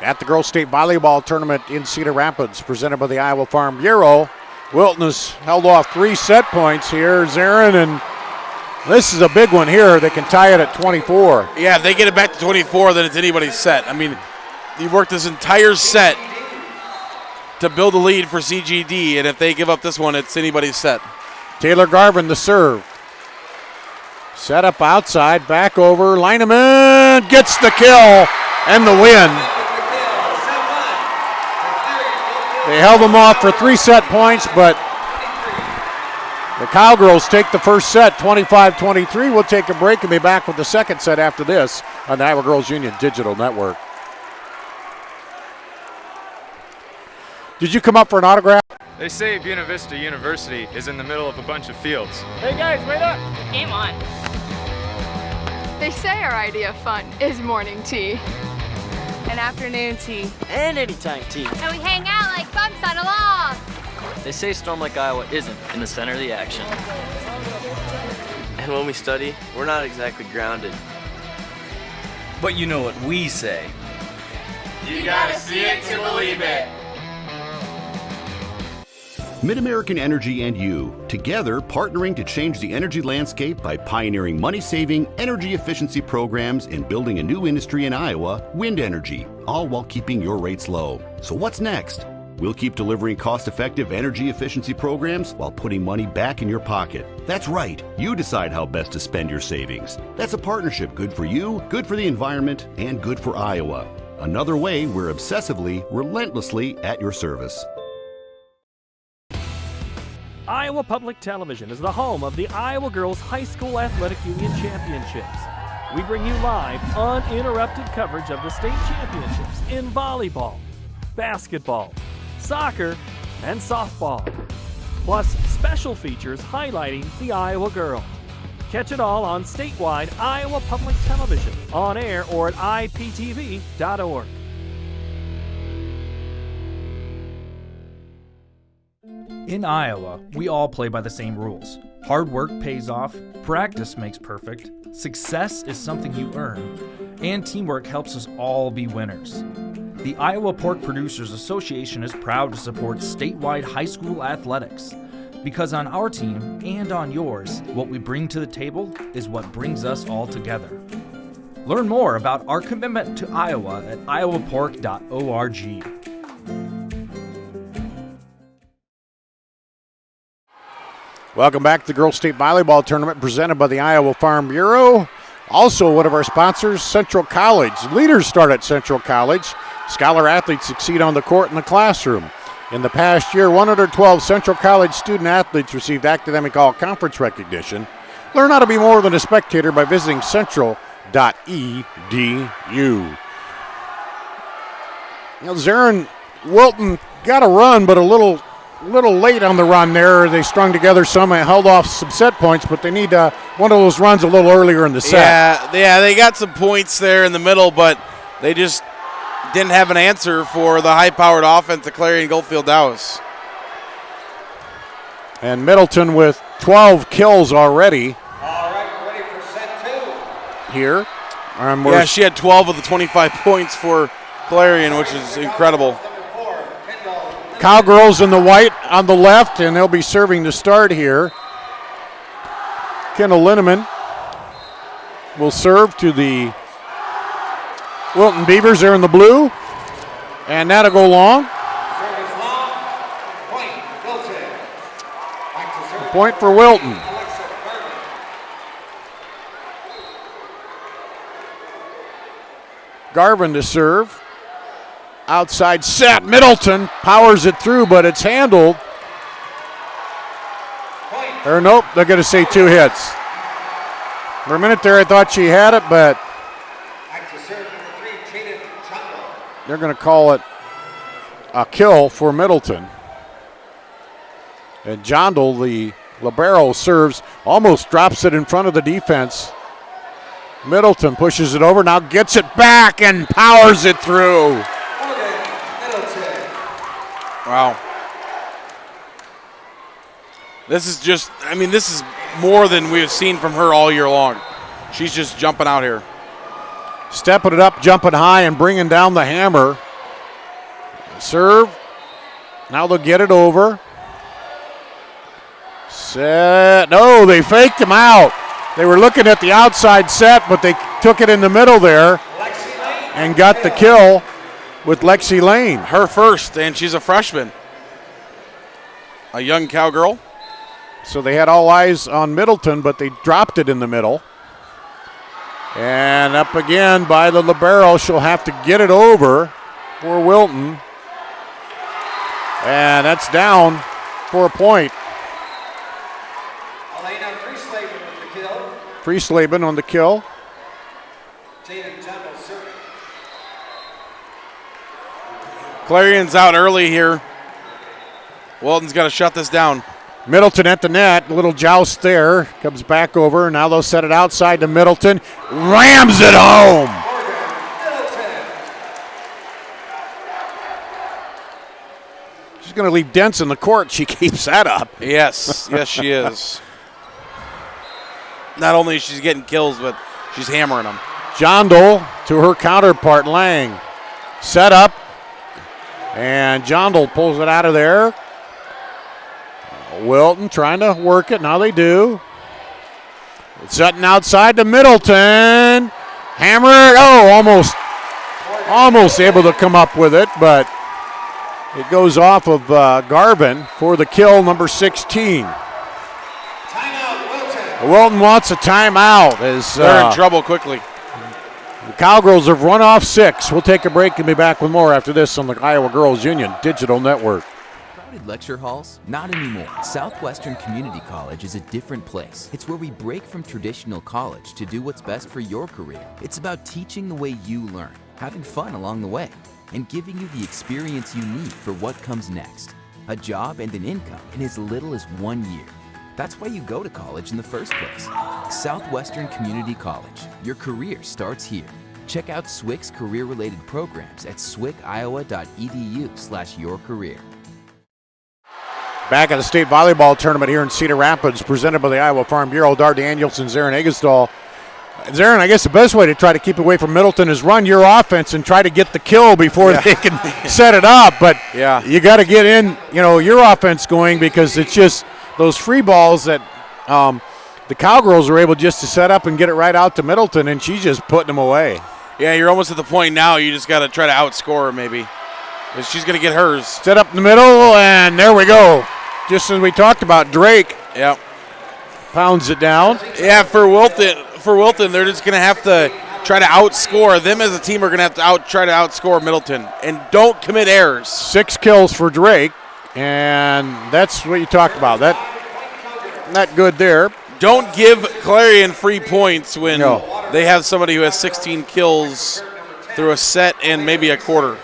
at the Girls State Volleyball Tournament in Cedar Rapids, presented by the Iowa Farm Bureau. Wilton has held off 3 set points here, Zarin, and this is a big one here. They can tie it at 24. Yeah, if they get it back to 24, then it's anybody's set. I mean, you worked this entire set to build a lead for CGD, and if they give up this one, it's anybody's set. Taylor Garvin, the serve. Set up outside, back over, Lineman gets the kill and the win. They held them off for 3 set points, but the Cowgirls take the first set, 25-23. We'll take a break and be back with the second set after this on the Iowa Girls Union Digital Network. Did you come up for an autograph? They say Buena Vista University is in the middle of a bunch of fields. Hey guys, wait up! Game on. They say our idea of fun is morning tea and afternoon tea And anytime tea. And we hang out like bumps on a log. They say Storm Lake, Iowa isn't in the center of the action. And when we study, we're not exactly grounded. But you know what we say. You gotta see it to believe it. MidAmerican Energy and you, together partnering to change the energy landscape by pioneering money-saving, energy efficiency programs and building a new industry in Iowa, wind energy, all while keeping your rates low. So what's next? We'll keep delivering cost-effective energy efficiency programs while putting money back in your pocket. That's right, you decide how best to spend your savings. That's a partnership good for you, good for the environment, and good for Iowa. Another way we're obsessively, relentlessly at your service. Iowa Public Television is the home of the Iowa Girls High School Athletic Union Championships. We bring you live, uninterrupted coverage of the state championships in volleyball, basketball, soccer, and softball. Plus, special features highlighting the Iowa girl. Catch it all on statewide Iowa Public Television, on air or at iptv.org. In Iowa, we all play by the same rules. Hard work pays off, practice makes perfect, success is something you earn, and teamwork helps us all be winners. The Iowa Pork Producers Association is proud to support statewide high school athletics. Because on our team and on yours, what we bring to the table is what brings us all together. Learn more about our commitment to Iowa at iowapork.org. Welcome back to the Girls State Volleyball Tournament presented by the Iowa Farm Bureau. Also, one of our sponsors, Central College. Leaders start at Central College. Scholar athletes succeed on the court and the classroom. In the past year, 112 Central College student athletes received academic all-conference recognition. Learn how to be more than a spectator by visiting central.edu. Zarin, Wilton got a run, but a little late on the run there. They strung together some and held off some set points, but they need one of those runs a little earlier in the set. Yeah, they got some points there in the middle, but they just didn't have an answer for the high-powered offense of Clarion-Goldfield-Dows. And Middleton with 12 kills already. All right, ready for set 2. Here. Yeah, she had 12 of the 25 points for Clarion, which is incredible. Cowgirls in the white on the left, and they'll be serving to start here. Kendall Linneman will serve to the Wilton Beavers. They're in the blue, and that'll go long. Point for Wilton. Garvin to serve. Outside set, Middleton powers it through, but it's handled. Or nope, they're going to say 2 hits. For a minute there, I thought she had it, but they're going to call it a kill for Middleton. And Jondal, the libero, serves, almost drops it in front of the defense. Middleton pushes it over, now gets it back and powers it through. Wow. This is more than we've seen from her all year long. She's just jumping out here. Stepping it up, jumping high, and bringing down the hammer. Serve. Now they'll get it over. Set. No, they faked him out. They were looking at the outside set, but they took it in the middle there and got the kill with Lexi Lane. Her first, and she's a freshman. A young cowgirl. So they had all eyes on Middleton, but they dropped it in the middle. And up again by the libero. She'll have to get it over for Wilton. And that's down for a point. Frieslaben on the kill. Clarion's out early here. Wilton's got to shut this down. Middleton at the net. A little joust there. Comes back over. Now they'll set it outside to Middleton. Rams it home. She's going to leave dents in the court. She keeps that up. Yes. Yes, she is. Not only is she getting kills, but she's hammering them. Jondal to her counterpart, Lang. Set up. And Jondal pulls it out of there. Wilton trying to work it. Now they do. Setting outside to Middleton. Hammer. Oh, almost able to come up with it, but it goes off of Garvin for the kill, number 16. Wilton wants a timeout. They're in trouble quickly. The Cowgirls have run off 6. We'll take a break and be back with more after this on the Iowa Girls Union Digital Network. Crowded lecture halls? Not anymore. Southwestern Community College is a different place. It's where we break from traditional college to do what's best for your career. It's about teaching the way you learn, having fun along the way, and giving you the experience you need for what comes next. A job and an income in as little as 1 year. That's why you go to college in the first place. Southwestern Community College. Your career starts here. Check out SWIC's career-related programs at swiciowa.edu/yourcareer. Back at the state volleyball tournament here in Cedar Rapids, presented by the Iowa Farm Bureau. Dar Danielson, Zarin Eggesdahl. Zarin, I guess the best way to try to keep away from Middleton is run your offense and try to get the kill before they can set it up. But you got to get in, your offense going, because it's just those free balls that the Cowgirls are able just to set up and get it right out to Middleton, and she's just putting them away. Yeah, you're almost at the point now you just got to try to outscore her maybe. She's going to get hers. Set up in the middle, and there we go. Just as we talked about, Drake pounds it down. Yeah, for Wilton, they're just going to have to try to outscore. Them as a team are going to have to try to outscore Middleton. And don't commit errors. 6 kills for Drake, and that's what you talked about. That not good there. Don't give Clarion free points when they have somebody who has 16 kills through a set and maybe a quarter.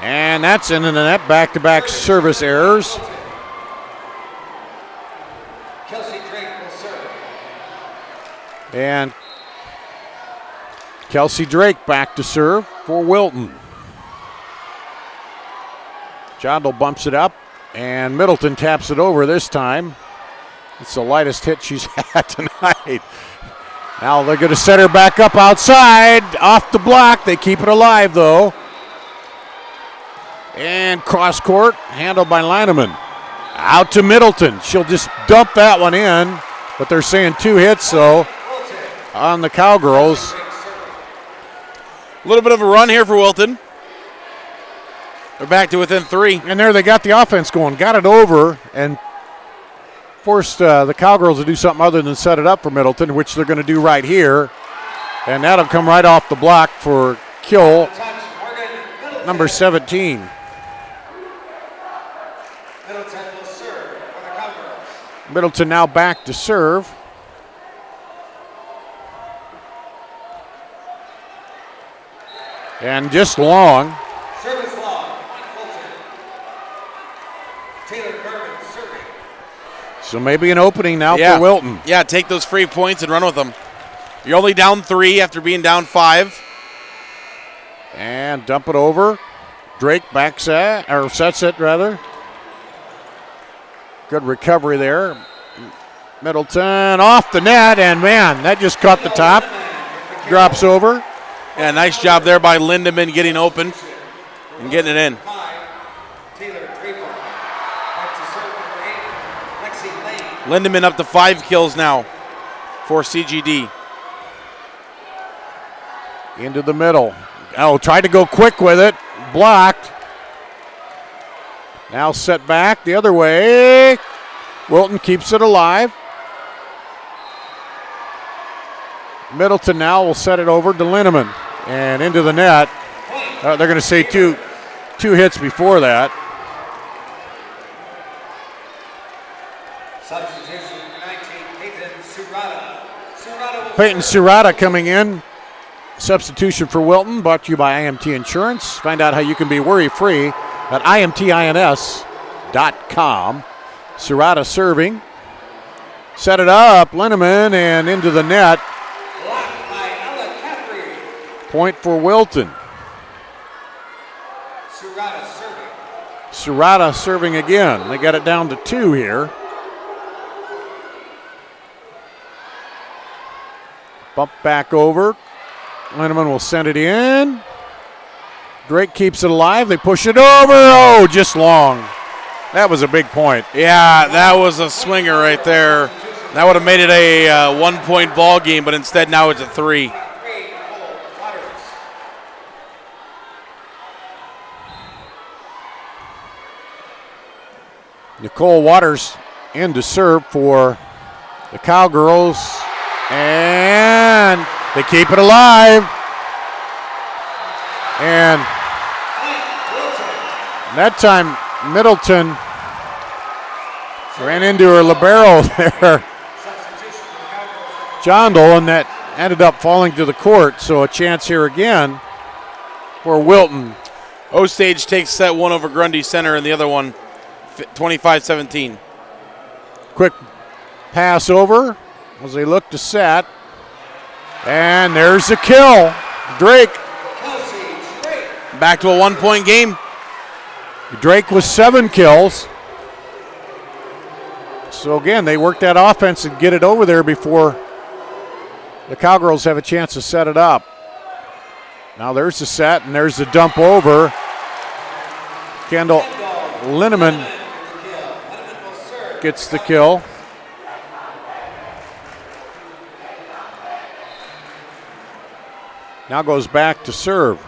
And that's into the net. Back-to-back service errors. And Kelsey Drake back to serve for Wilton. Jondal bumps it up, and Middleton taps it over this time. It's the lightest hit she's had tonight. Now they're going to set her back up outside, off the block. They keep it alive, though. And cross court, handled by Lineman. Out to Middleton. She'll just dump that one in, but they're saying 2 hits, though, on the Cowgirls. A little bit of a run here for Wilton. They're back to within 3. And there they got the offense going. Got it over and forced the Cowgirls to do something other than set it up for Middleton, which they're going to do right here. And that'll come right off the block for kill number 17. Middleton now back to serve. And just long. Service long, Wilton. Taylor Garvin serving. So maybe an opening now for Wilton. Yeah, take those free points and run with them. You're only down 3 after being down 5. And dump it over. Drake backs it, or sets it rather. Good recovery there. Middleton off the net, and man, that just caught the top. drops over. Yeah, nice job there by Lindemann getting open and getting it in. Lindemann up to 5 kills now for CGD. Into the middle. Oh, tried to go quick with it. Blocked. Now set back the other way. Wilton keeps it alive. Middleton now will set it over to Lindemann and into the net. They're going to say two hits before that. Substitution 19, Peyton Surata. Peyton Surata coming in. Substitution for Wilton, brought to you by IMT Insurance. Find out how you can be worry-free at imtins.com. Surata serving. Set it up, Lindemann, and into the net. Point for Wilton. Surata serving again. They got it down to 2 here. Bump back over. Lindemann will send it in. Drake keeps it alive. They push it over. Oh, just long. That was a big point. Yeah, that was a swinger right there. That would have made it a 1-point ball game, but instead now it's a 3. Nicole Waters in to serve for the Cowgirls. And they keep it alive. And that time Middleton ran into her libero there, Jondal, and that ended up falling to the court. So a chance here again for Wilton. Osage takes set 1 over Grundy Center, and the other one 25-17. Quick pass over as they look to set. And there's the kill. Drake. Back to a 1-point game. Drake with 7 kills. So again, they work that offense and get it over there before the Cowgirls have a chance to set it up. Now there's the set, and there's the dump over. Kendall Lindemann gets the kill. Now goes back to serve.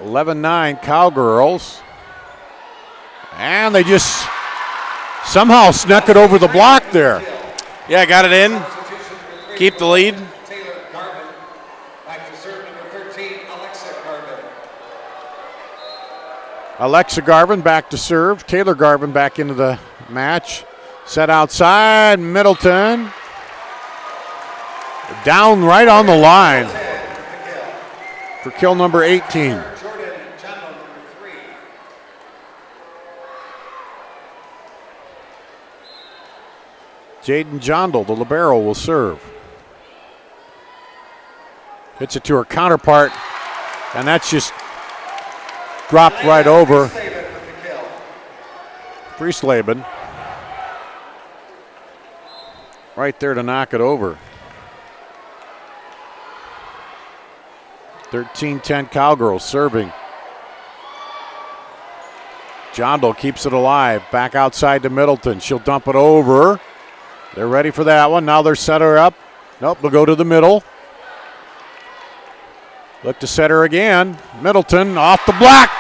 11-9 Cowgirls. And they just somehow snuck it over the block there. Yeah, got it in. Keep the lead. Alexa Garvin back to serve. Taylor Garvin back into the match. Set outside. Middleton. Down right on the line for kill number 18. Jaden Jondal, the libero, will serve. Hits it to her counterpart, and that's just dropped right over. Frieslaben right there to knock it over. 13-10 Cowgirls serving. Jondal keeps it alive. Back outside to Middleton. She'll dump it over. They're ready for that one. Now they're set her up. Nope, they'll go to the middle. Look to set her again. Middleton off the block.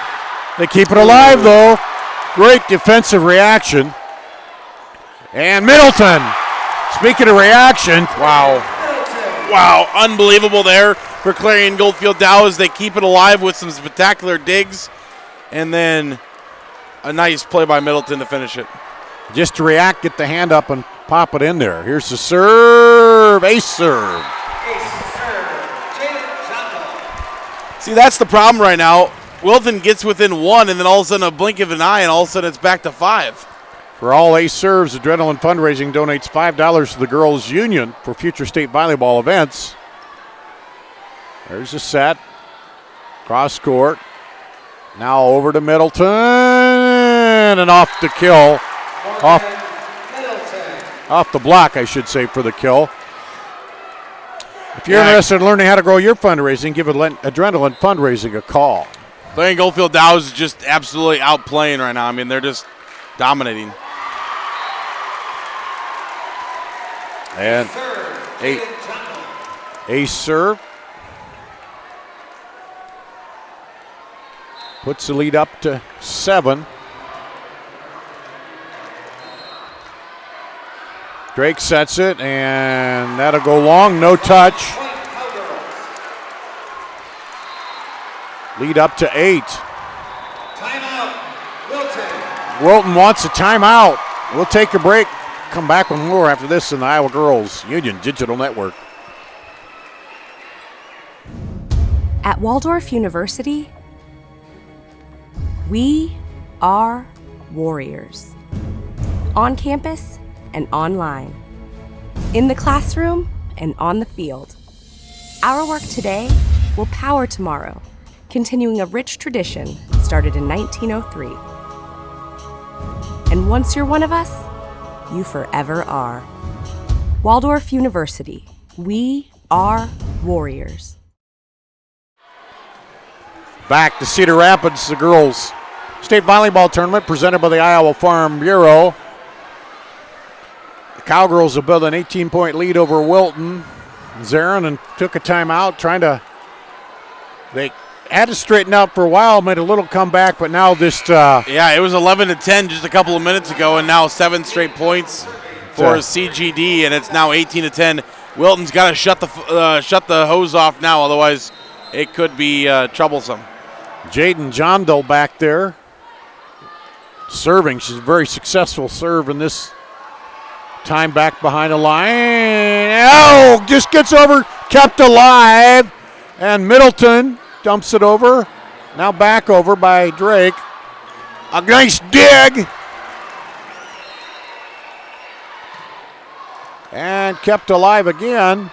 They keep it alive though. Great defensive reaction. And Middleton, speaking of reaction. Wow, unbelievable there for Clarion-Goldfield-Dows. They keep it alive with some spectacular digs. And then a nice play by Middleton to finish it. Just to react, get the hand up and pop it in there. Here's the serve, ace serve. See, that's the problem right now. Wilton gets within 1, and then all of a sudden a blink of an eye, and all of a sudden it's back to 5. For all ace serves, Adrenaline Fundraising donates $5 to the Girls Union for future state volleyball events. There's the set. Cross court. Now over to Middleton, and off the kill. Off the block, I should say, for the kill. If you're interested in learning how to grow your fundraising, give Adrenaline Fundraising a call. Clarion-Goldfield-Dows is just absolutely outplaying right now. I mean, they're just dominating. And ace serve. Puts the lead up to 7. Drake sets it, and that'll go long, no touch. Lead up to 8. Timeout, Wilton. Wilton wants a timeout. We'll take a break. Come back with more after this in the Iowa Girls Union Digital Network. At Waldorf University, we are warriors. On campus and online. In the classroom and on the field. Our work today will power tomorrow, continuing a rich tradition started in 1903. And once you're one of us, you forever are. Waldorf University, we are warriors. Back to Cedar Rapids, the girls' state volleyball tournament presented by the Iowa Farm Bureau. The Cowgirls have built an 18-point lead over Wilton. Zarin and took a timeout, they had to straighten out for a while, made a little comeback, but now just yeah, it was 11-10 just a couple of minutes ago, and now 7 straight points for CGD, and it's now 18-10. Wilton's got to shut the hose off now, otherwise it could be troublesome. Jaden Jondal back there serving. She's a very successful serve in this time back behind the line. Oh, just gets over, kept alive, and Middleton dumps it over. Now back over by Drake. A nice dig. And kept alive again.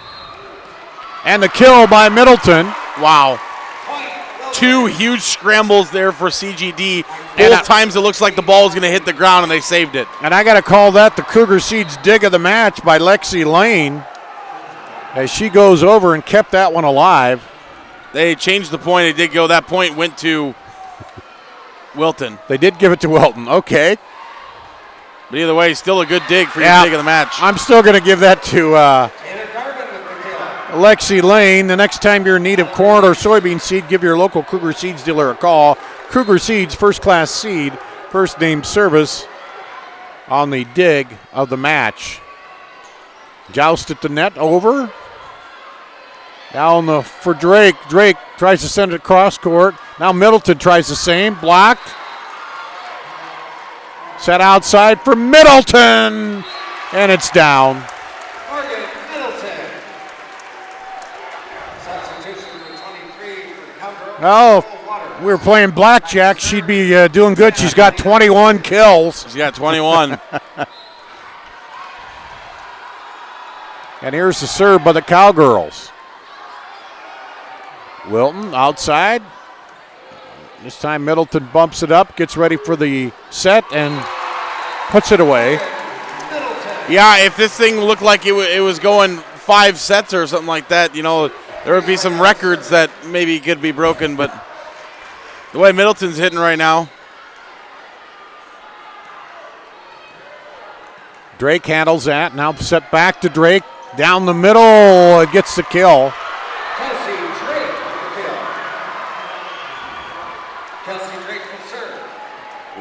And the kill by Middleton. Wow. 2 huge scrambles there for CGD. Both times it looks like the ball is going to hit the ground, and they saved it. And I got to call that the Cougar Seeds dig of the match by Lexi Lane, as she goes over and kept that one alive. They changed the point. They did go. That point went to Wilton. They did give it to Wilton. Okay. But either way, still a good dig for your dig of the match. I'm still going to give that to Lexi Lane. The next time you're in need of corn or soybean seed, give your local Cougar Seeds dealer a call. Cougar Seeds, first-class seed, first-name service on the dig of the match. Joust at the net, over. Down for Drake. Drake tries to send it across court. Now Middleton tries the same. Blocked. Set outside for Middleton. And it's down. Oh, we were playing blackjack. She'd be doing good. She's got 21 kills. She's got 21. And here's the serve by the Cowgirls. Wilton outside. This time Middleton bumps it up, gets ready for the set, and puts it away. Yeah, if this thing looked like it was going 5 sets or something like that, there would be some records that maybe could be broken, but the way Middleton's hitting right now. Drake handles that. Now set back to Drake. Down the middle. It gets the kill.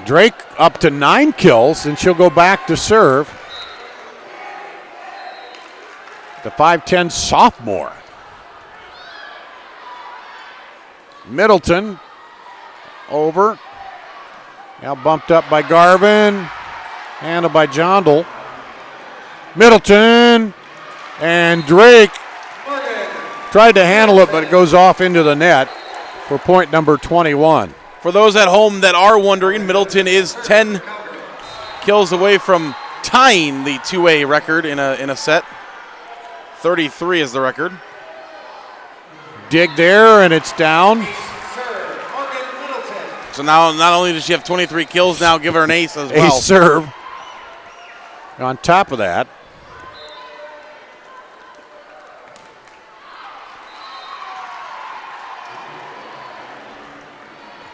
Drake up to 9 kills, and she'll go back to serve. The 5'10 sophomore. Middleton over. Now bumped up by Garvin. Handled by Jondal. Middleton and Drake tried to handle it, but it goes off into the net for point number 21. For those at home that are wondering, Middleton is 10 kills away from tying the 2A record in a set. 33 is the record. Dig there, and it's down. So now not only does she have 23 kills, now give her an ace as well. Ace serve. On top of that,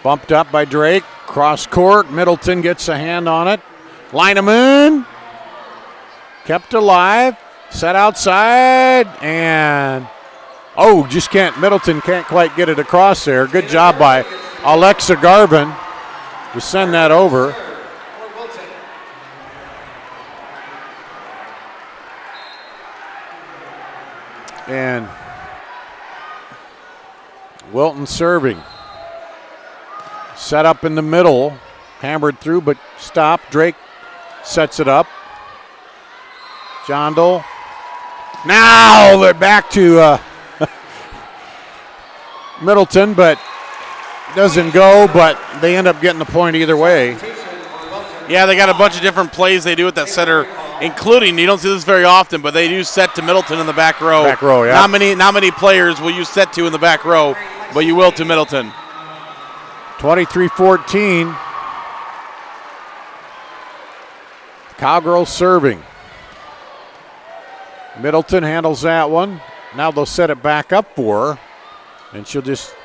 Bumped up by Drake. Cross court. Middleton gets a hand on it. Lineman. Kept alive. Set outside. And, just can't. Middleton can't quite get it across there. Good job by Alexa Garvin to send that over. And Wilton serving. Set up in the middle. Hammered through, but stopped. Drake sets it up. Jondal. Now they're back to Middleton, but doesn't go, but they end up getting the point either way. Yeah, they got a bunch of different plays they do at that center, including, you don't see this very often, but they do set to Middleton in the back row. Back row, yeah. Not many players will you set to in the back row, but you will to Middleton. 23-14. Cowgirls serving. Middleton handles that one. Now they'll set it back up for her, and she'll just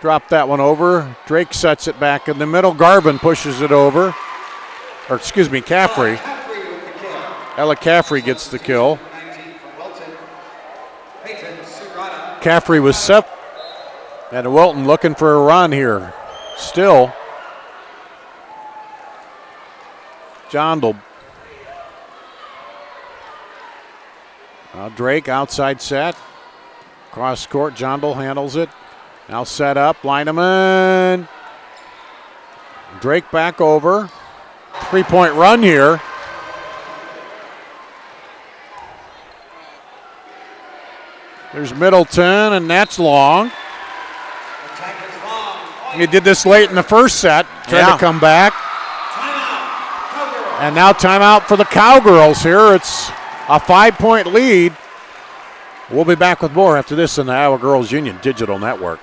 drop that one over. Drake sets it back in the middle. Garvin pushes it over. Or excuse me, Caffrey. Ella Caffrey gets the kill. Caffrey was set. And Wilton looking for a run here. Still. Jondal. Drake outside set. Cross court. Jondal handles it. Now set up. Lineman. Drake back over. 3-point run here. There's Middleton, and that's long. He did this late in the first set. Tried to come back. And now timeout for the Cowgirls here. It's a 5-point lead. We'll be back with more after this on the Iowa Girls Union Digital Network.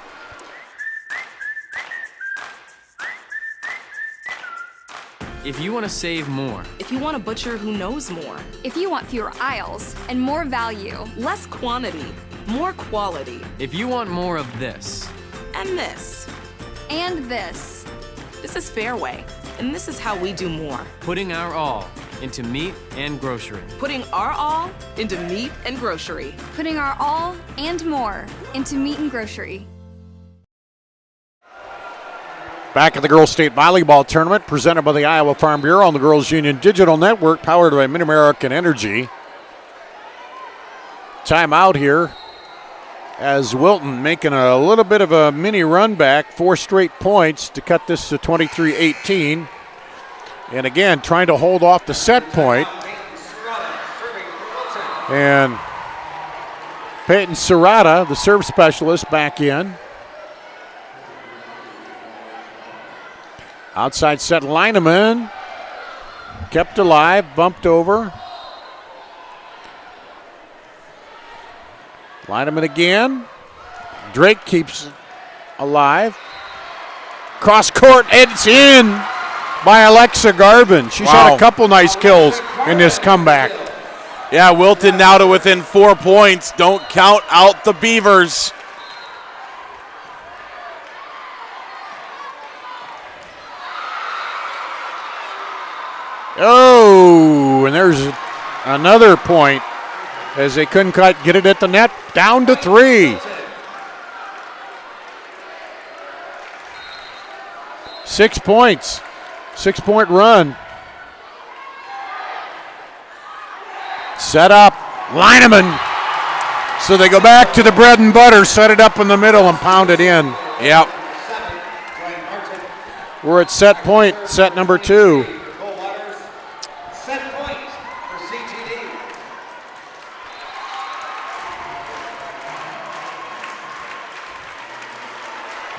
If you want to save more. If you want a butcher who knows more. If you want fewer aisles and more value. Less quantity, more quality. If you want more of this. And this. And this. This is Fairway, and this is how we do more. Putting our all into meat and grocery. Putting our all into meat and grocery. Putting our all and more into meat and grocery. Back at the Girls State Volleyball Tournament presented by the Iowa Farm Bureau on the Girls Union Digital Network, powered by Mid-American Energy. Timeout here as Wilton making a little bit of a mini run back, 4 straight points to cut this to 23-18. And again, trying to hold off the set point. And Peyton Serrata, the serve specialist, back in. Outside set lineman. Kept alive, bumped over. Lineman again. Drake keeps alive. Cross court, it's in by Alexa Garvin. She's had a couple nice kills in this comeback. Yeah, Wilton now to within 4 points. Don't count out the Beavers. Oh, and there's another point as they couldn't quite get it at the net. Down to 3. 6 points. 6-point run. Set up. Lineman. So they go back to the bread and butter, set it up in the middle and pound it in. Yep. We're at set point, set number 2.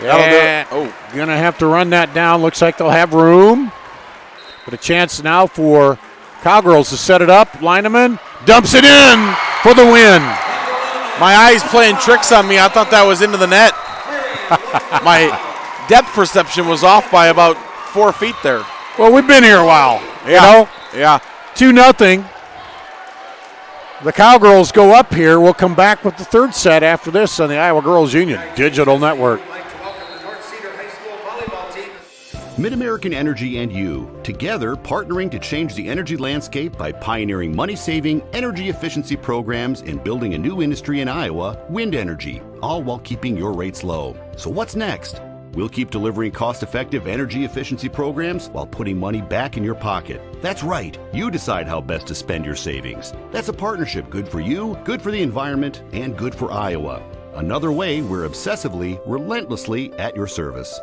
Yeah, gonna have to run that down. Looks like they'll have room. But a chance now for Cowgirls to set it up. Lineman dumps it in for the win. My eyes playing tricks on me. I thought that was into the net. My depth perception was off by about 4 feet there. Well, we've been here a while. You know? Yeah. 2-0. The Cowgirls go up here. We'll come back with the third set after this on the Iowa Girls Union Digital Network. Mid-American Energy and you, together partnering to change the energy landscape by pioneering money-saving, energy efficiency programs and building a new industry in Iowa, wind energy, all while keeping your rates low. So what's next? We'll keep delivering cost-effective energy efficiency programs while putting money back in your pocket. That's right. You decide how best to spend your savings. That's a partnership good for you, good for the environment, and good for Iowa. Another way we're obsessively, relentlessly at your service.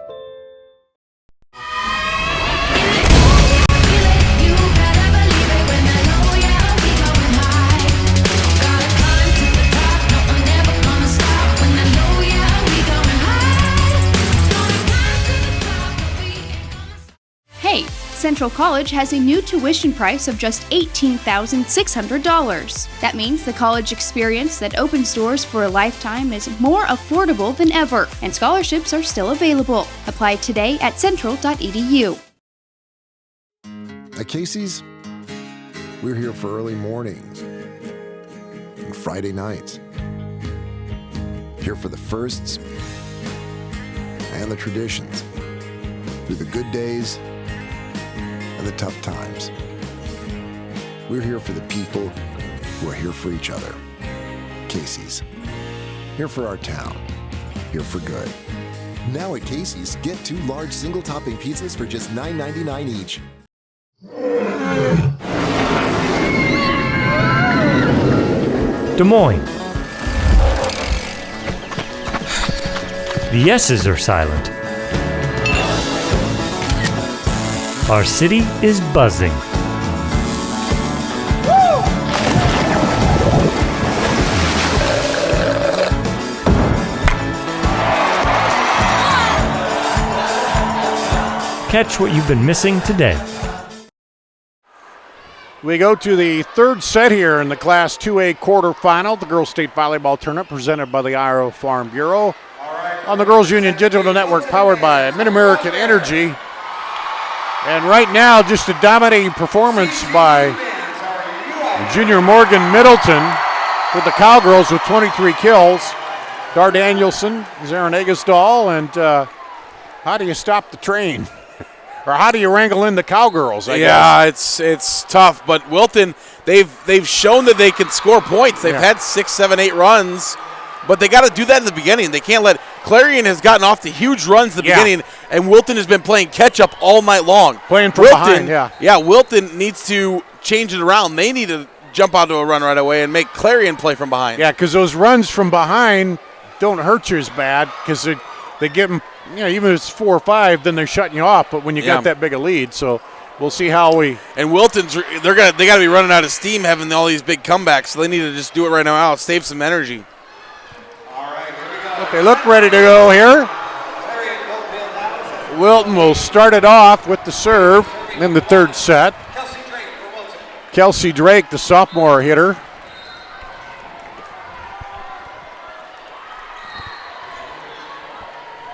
Hey, Central College has a new tuition price of just $18,600. That means the college experience that opens doors for a lifetime is more affordable than ever, and scholarships are still available. Apply today at central.edu. At Casey's, we're here for early mornings and Friday nights. Here for the firsts and the traditions, through the good days and the tough times. We're here for the people who are here for each other. Casey's, here for our town, here for good. Now at Casey's, get 2 large single-topping pizzas for just $9.99 each. Des Moines. The S's are silent. Our city is buzzing. Catch what you've been missing today. We go to the third set here in the Class 2A quarterfinal, the Girls State Volleyball Tournament presented by the Iowa Farm Bureau on the Girls Union Digital Network powered by Mid-American Energy. And right now, just a dominating performance by junior Morgan Middleton with the Cowgirls with 23 kills. Dar Danielson, Zarin Egesdahl, and how do you stop the train? Or how do you wrangle in the Cowgirls? I guess. It's tough, but Wilton, they've shown that they can score points. They've had 6, 7, 8 runs, but they got to do that in the beginning. They can't let Clarion has gotten off to huge runs in the beginning, and Wilton has been playing catch up all night long. Playing from behind, yeah. Wilton needs to change it around. They need to jump onto a run right away and make Clarion play from behind. Yeah, because those runs from behind don't hurt you as bad because they give them. Even if it's 4 or 5, then they're shutting you off. But when you got that big a lead, so we'll see how we. And Wilton's they got to be running out of steam having all these big comebacks. So they need to just do it right now. Save some energy. But they look ready to go here. Wilton will start it off with the serve in the third set. Kelsey Drake, the sophomore hitter.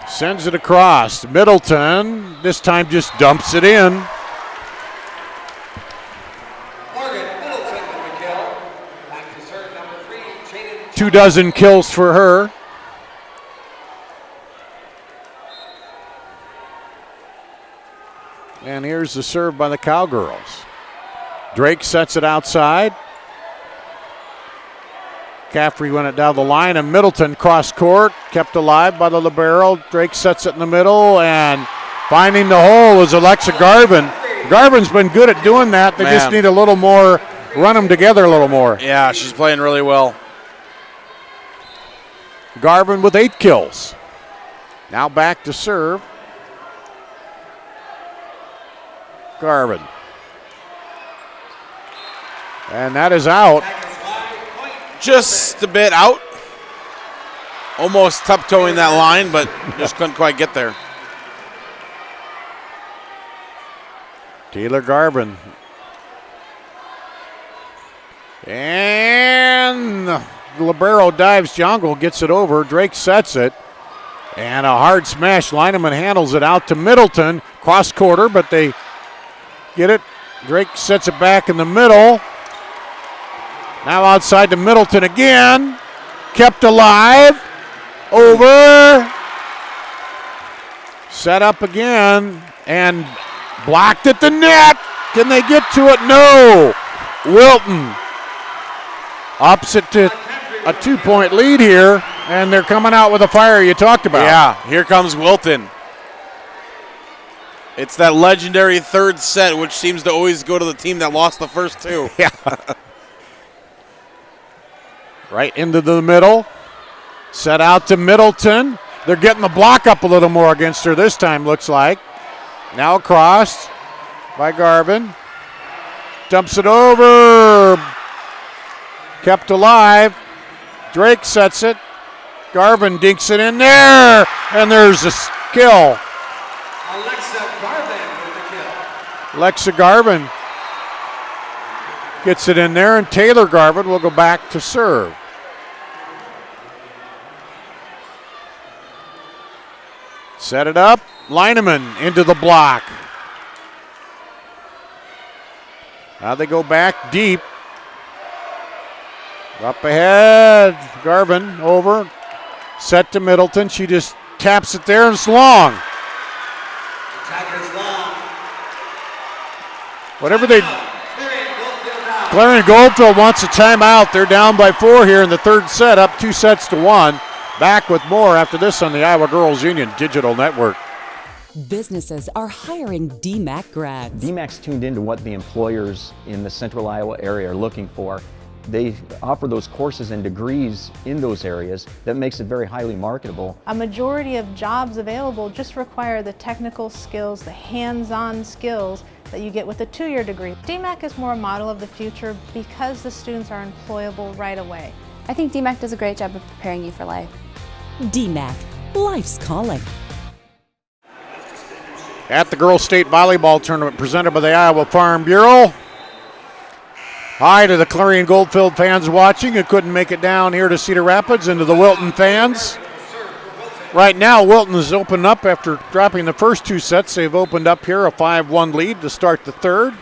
Sends it across. Middleton, this time just dumps it in. Morgan Middleton with the kill. Back to serve number 3, Jaden. 2 dozen kills for her. And here's the serve by the Cowgirls. Drake sets it outside. Caffrey went it down the line, and Middleton cross court, kept alive by the libero. Drake sets it in the middle, and finding the hole is Alexa Garvin. Garvin's been good at doing that. They just need a little more, run them together a little more. Yeah, she's playing really well. Garvin with 8 kills. Now back to serve. Garvin. And that is out. Just a bit out. Almost tiptoeing that line, but just couldn't quite get there. Taylor Garvin. And the libero dives. Jongle gets it over. Drake sets it. And a hard smash. Lineman handles it out to Middleton. Cross quarter, but they get it. Drake sets it back in the middle. Now outside to Middleton again. Kept alive. Over. Set up again. And blocked at the net. Can they get to it? No. Wilton ups it to a 2-point lead here, and they're coming out with a fire you talked about. Yeah, here comes Wilton. It's that legendary third set, which seems to always go to the team that lost the first two. Yeah. Right into the middle. Set out to Middleton. They're getting the block up a little more against her this time, looks like. Now crossed by Garvin. Dumps it over. Kept alive. Drake sets it. Garvin dinks it in there. And there's a kill. Alexa Garvin gets it in there, and Taylor Garvin will go back to serve. Set it up. Lineman into the block. Now they go back deep. Up ahead. Garvin over. Set to Middleton. She just taps it there, and it's long. Whatever they. Clarion-Goldfield wants a timeout. They're down by 4 here in the third set, up 2-1. Back with more after this on the Iowa Girls Union Digital Network. Businesses are hiring DMAC grads. DMAC's tuned into what the employers in the central Iowa area are looking for. They offer those courses and degrees in those areas that makes it very highly marketable. A majority of jobs available just require the technical skills, the hands-on skills that you get with a 2-year degree. DMAC is more a model of the future because the students are employable right away. I think DMAC does a great job of preparing you for life. DMAC, life's calling. At the Girls State Volleyball Tournament presented by the Iowa Farm Bureau. Hi to the Clarion-Goldfield fans watching who couldn't make it down here to Cedar Rapids, and to the Wilton fans. Right now, Wilton has opened up after dropping the first 2 sets. They've opened up here a 5-1 lead to start the third.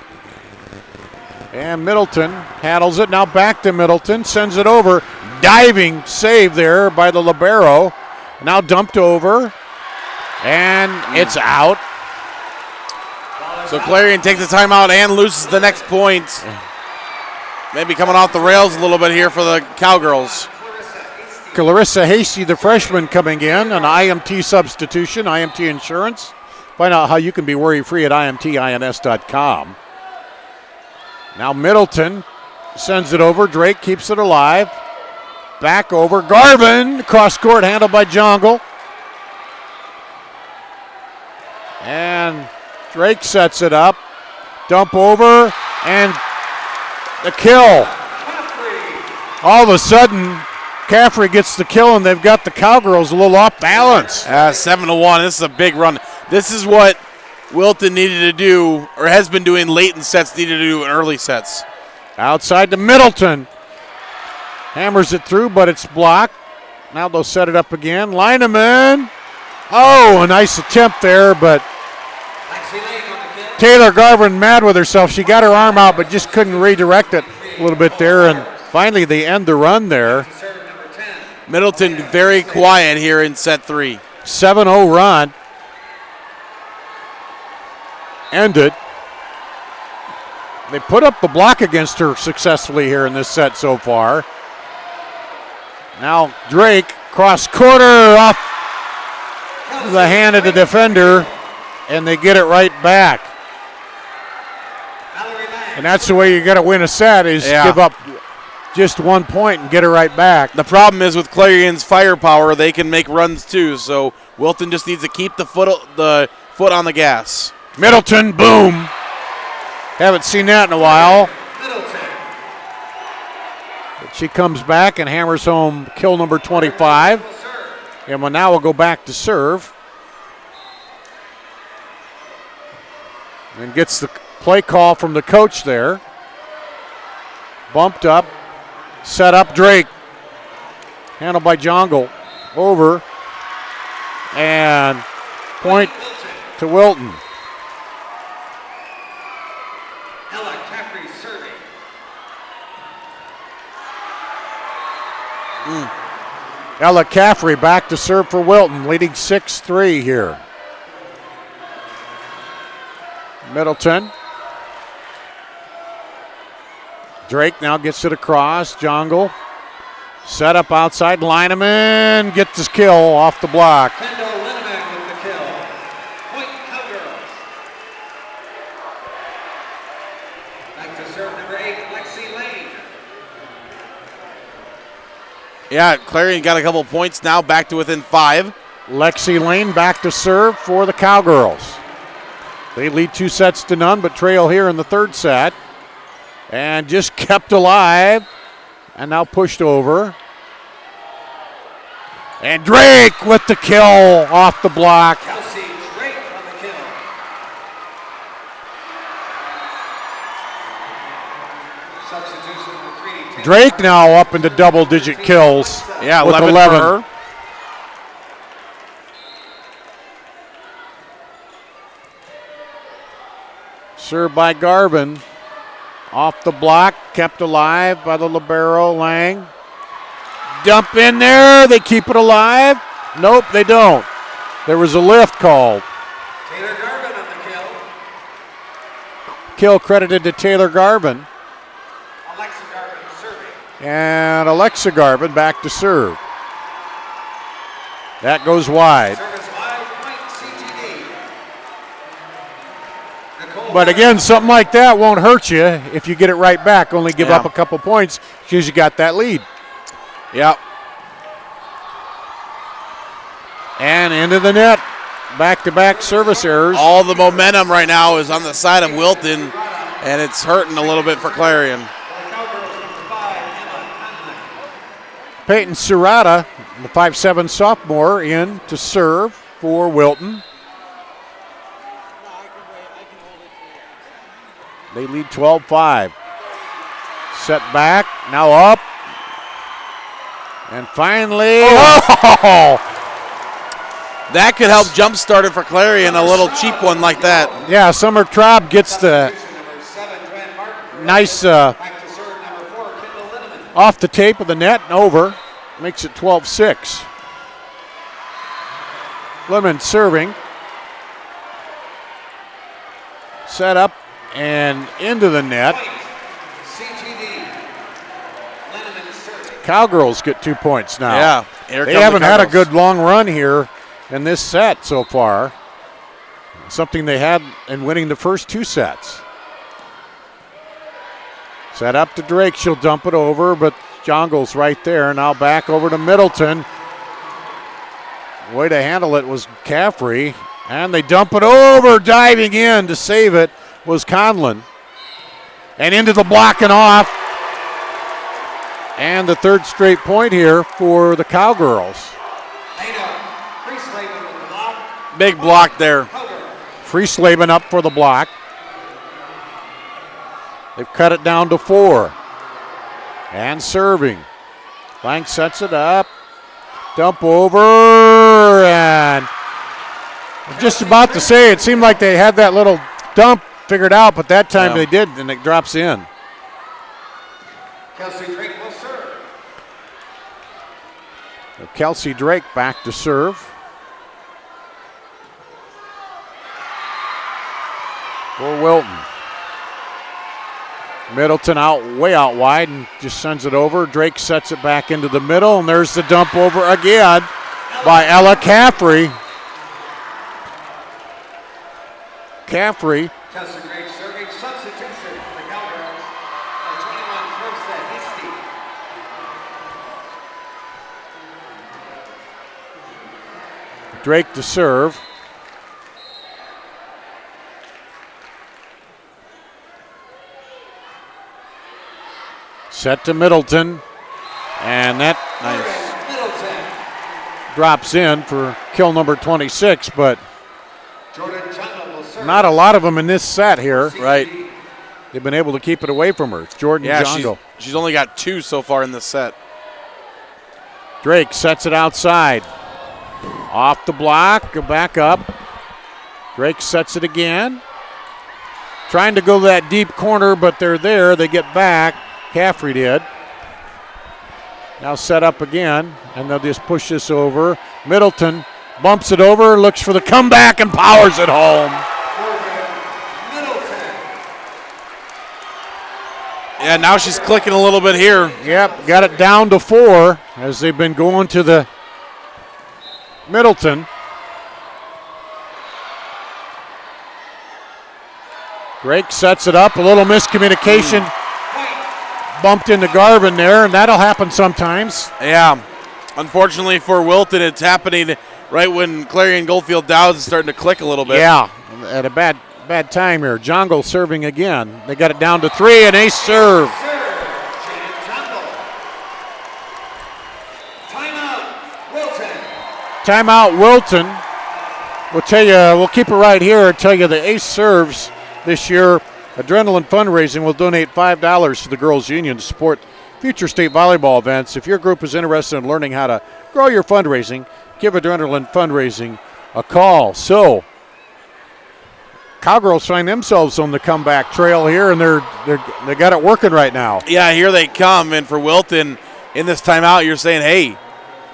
And Middleton handles it. Now back to Middleton. Sends it over. Diving save there by the libero. Now dumped over. And it's out. So Clarion takes the timeout and loses the next point. Maybe coming off the rails a little bit here for the Cowgirls. Clarissa Hasty, the freshman, coming in, an IMT substitution, IMT Insurance. Find out how you can be worry-free at imtins.com. Now Middleton sends it over. Drake keeps it alive. Back over. Garvin, cross-court, handled by Jongle. And Drake sets it up. Dump over, and the kill. All of a sudden, Caffrey gets the kill, and they've got the Cowgirls a little off balance. 7-1. This is a big run. This is what Wilton needed to do, or has been doing late in sets, needed to do in early sets. Outside to Middleton. Hammers it through, but it's blocked. Now they'll set it up again. Lineman. Oh, a nice attempt there, but Taylor Garvin mad with herself. She got her arm out, but just couldn't redirect it a little bit there, and finally they end the run there. Middleton very quiet here in set 3. 7-0 run. Ended. They put up the block against her successfully here in this set so far. Now Drake, cross quarter off the hand of the defender, and they get it right back. And that's the way you got to win a set, is give up just 1 point and get it right back. The problem is with Clarion's firepower, they can make runs too, so Wilton just needs to keep the foot on the gas. Middleton, boom. Haven't seen that in a while. But she comes back and hammers home kill number 25. And now we'll go back to serve. And gets the play call from the coach there. Bumped up. Set up Drake. Handled by Jongle. Over. And point to Wilton. Ella Caffrey back to serve for Wilton, leading 6-3 here. Middleton. Drake now gets it across. Jongle. Set up outside. Lineman gets his kill off the block. Kendall Lineman with the kill. Point Cowgirls. Back to serve number 8, Lexi Lane. Yeah, Clarion got a couple points now, back to within 5. Lexi Lane back to serve for the Cowgirls. They lead 2-0, but trail here in the third set. And just kept alive. And now pushed over. And Drake with the kill off the block. Kelsey Drake on the kill. Substitution for 3. Drake now up into double-digit kills. Yeah, with 11 11. for her. Served by Garvin. Off the block, kept alive by the libero, Lang. Dump in there, they keep it alive. Nope, they don't. There was a lift called. Taylor Garvin on the kill. Kill credited to Taylor Garvin. Alexa Garvin serving. And Alexa Garvin back to serve. That goes wide. Service 5 point CGD. But again, something like that won't hurt you if you get it right back. Only give Yeah. up a couple points because you got that lead. Yep. And into the net. Back-to-back service errors. All the momentum right now is on the side of Wilton, and it's hurting a little bit for Clarion. Peyton Serrata, the 5'7" sophomore, in to serve for Wilton. They lead 12-5. Set back, now up. And finally, That could help jumpstart it for Clarion, a little cheap one like that. Yeah, Summer Traub gets the nice off the tape of the net and over. Makes it 12-6. Lemon serving. Set up and into the net. Cowgirls get 2 points now. Yeah, here they come the haven't had a Cowgirls. good long run here in this set so far. Something they had in winning the first 2 sets. Set up to Drake. She'll dump it over, but Jongle's right there. Now back over to Middleton. Way to handle it was Caffrey. And they dump it over. Diving in to save it was Conlon. And into the block and off. And the third straight point here for the Cowgirls. Big block there. Friesleben up for the block. They've cut it down to 4. And serving. Lang sets it up. Dump over. And I'm just about to say, it seemed like they had that little dump figured out, but that time they did, and it drops in. Kelsey Drake will serve. Kelsey Drake back to serve. For Wilton. Middleton way out wide and just sends it over. Drake sets it back into the middle, and there's the dump over again by Ella Caffrey. Caffrey. Kelsey Drake serving substitution for the Cowgirls. At 21 first set, Hasty. Drake to serve. Set to Middleton. And that drops in for kill number 26, but not a lot of them in this set here. Right. They've been able to keep it away from her. Jordan Jongo. She's only got 2 so far in this set. Drake sets it outside. Off the block, go back up. Drake sets it again. Trying to go that deep corner, but they're there. They get back. Caffrey did. Now set up again, and they'll just push this over. Middleton bumps it over, looks for the comeback, and powers it home. Yeah, now she's clicking a little bit here. Yep, got it down to 4 as they've been going to the Middleton. Drake sets it up, a little miscommunication. Bumped into Garvin there, and that'll happen sometimes. Yeah, unfortunately for Wilton, it's happening right when Clarion-Goldfield-Dows is starting to click a little bit. Yeah, at a bad time here. Jongle serving again. They got it down to 3, an ace serve. Timeout, Wilton. We'll tell you, we'll keep it right here and tell you the ace serves this year. Adrenaline Fundraising will donate $5 to the Girls Union to support future state volleyball events. If your group is interested in learning how to grow your fundraising, give Adrenaline Fundraising a call. So, Cowgirls find themselves on the comeback trail here, and they got it working right now. Yeah, here they come. And for Wilton, in this timeout, you're saying, hey,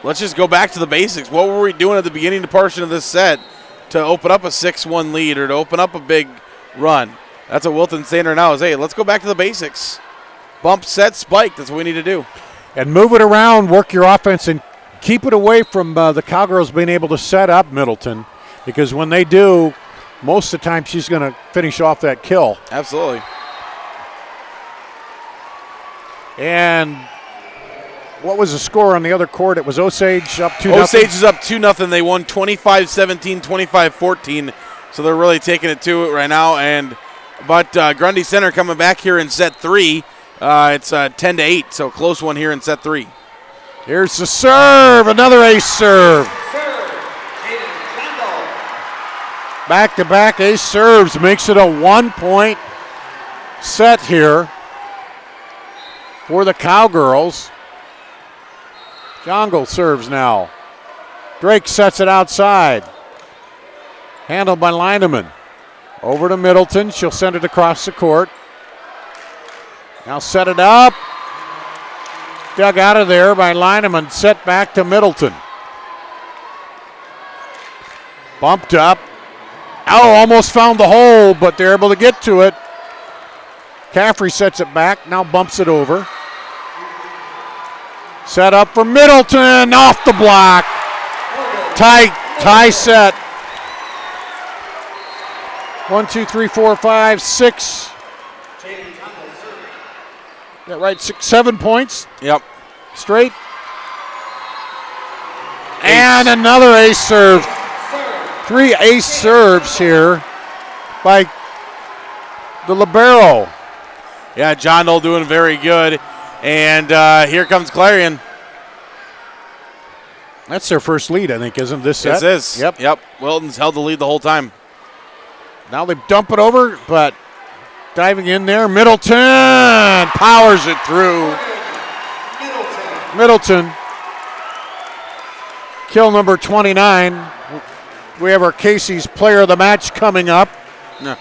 let's just go back to the basics. What were we doing at the beginning portion of this set to open up a 6-1 lead or to open up a big run? That's what Wilton's saying right now is, hey, let's go back to the basics. Bump, set, spike. That's what we need to do. And move it around, work your offense, and keep it away from the Cowgirls being able to set up Middleton, because when they do, most of the time she's going to finish off that kill. Absolutely. And what was the score on the other court? It was Osage up 2-0. Osage is up 2-0. They won 25-17, 25-14, so they're really taking it to it right now. But Grundy Center coming back here in set 3. It's 10-8, so close one here in set 3. Here's the serve, another ace serve. Back-to-back ace serves makes it a 1-point set here for the Cowgirls. Jongle serves now. Drake sets it outside. Handled by Lineman. Over to Middleton. She'll send it across the court. Now set it up. Dug out of there by Lineman. Set back to Middleton. Bumped up. Oh, almost found the hole, but they're able to get to it. Caffrey sets it back. Now bumps it over. Set up for Middleton. Off the block. Tie set. 1, 2, 3, 4, 5, 6. Yeah, right, 6, 7 points. Yep. Straight. And another ace serve. 3 ace serves here by the libero. Yeah, John Dole doing very good. And here comes Clarion. That's their first lead, I think, isn't this set? This is. Yep. Wilton's held the lead the whole time. Now they dump it over, but diving in there, Middleton powers it through. Middleton. Kill number 29. We have our Casey's Player of the Match coming up. No.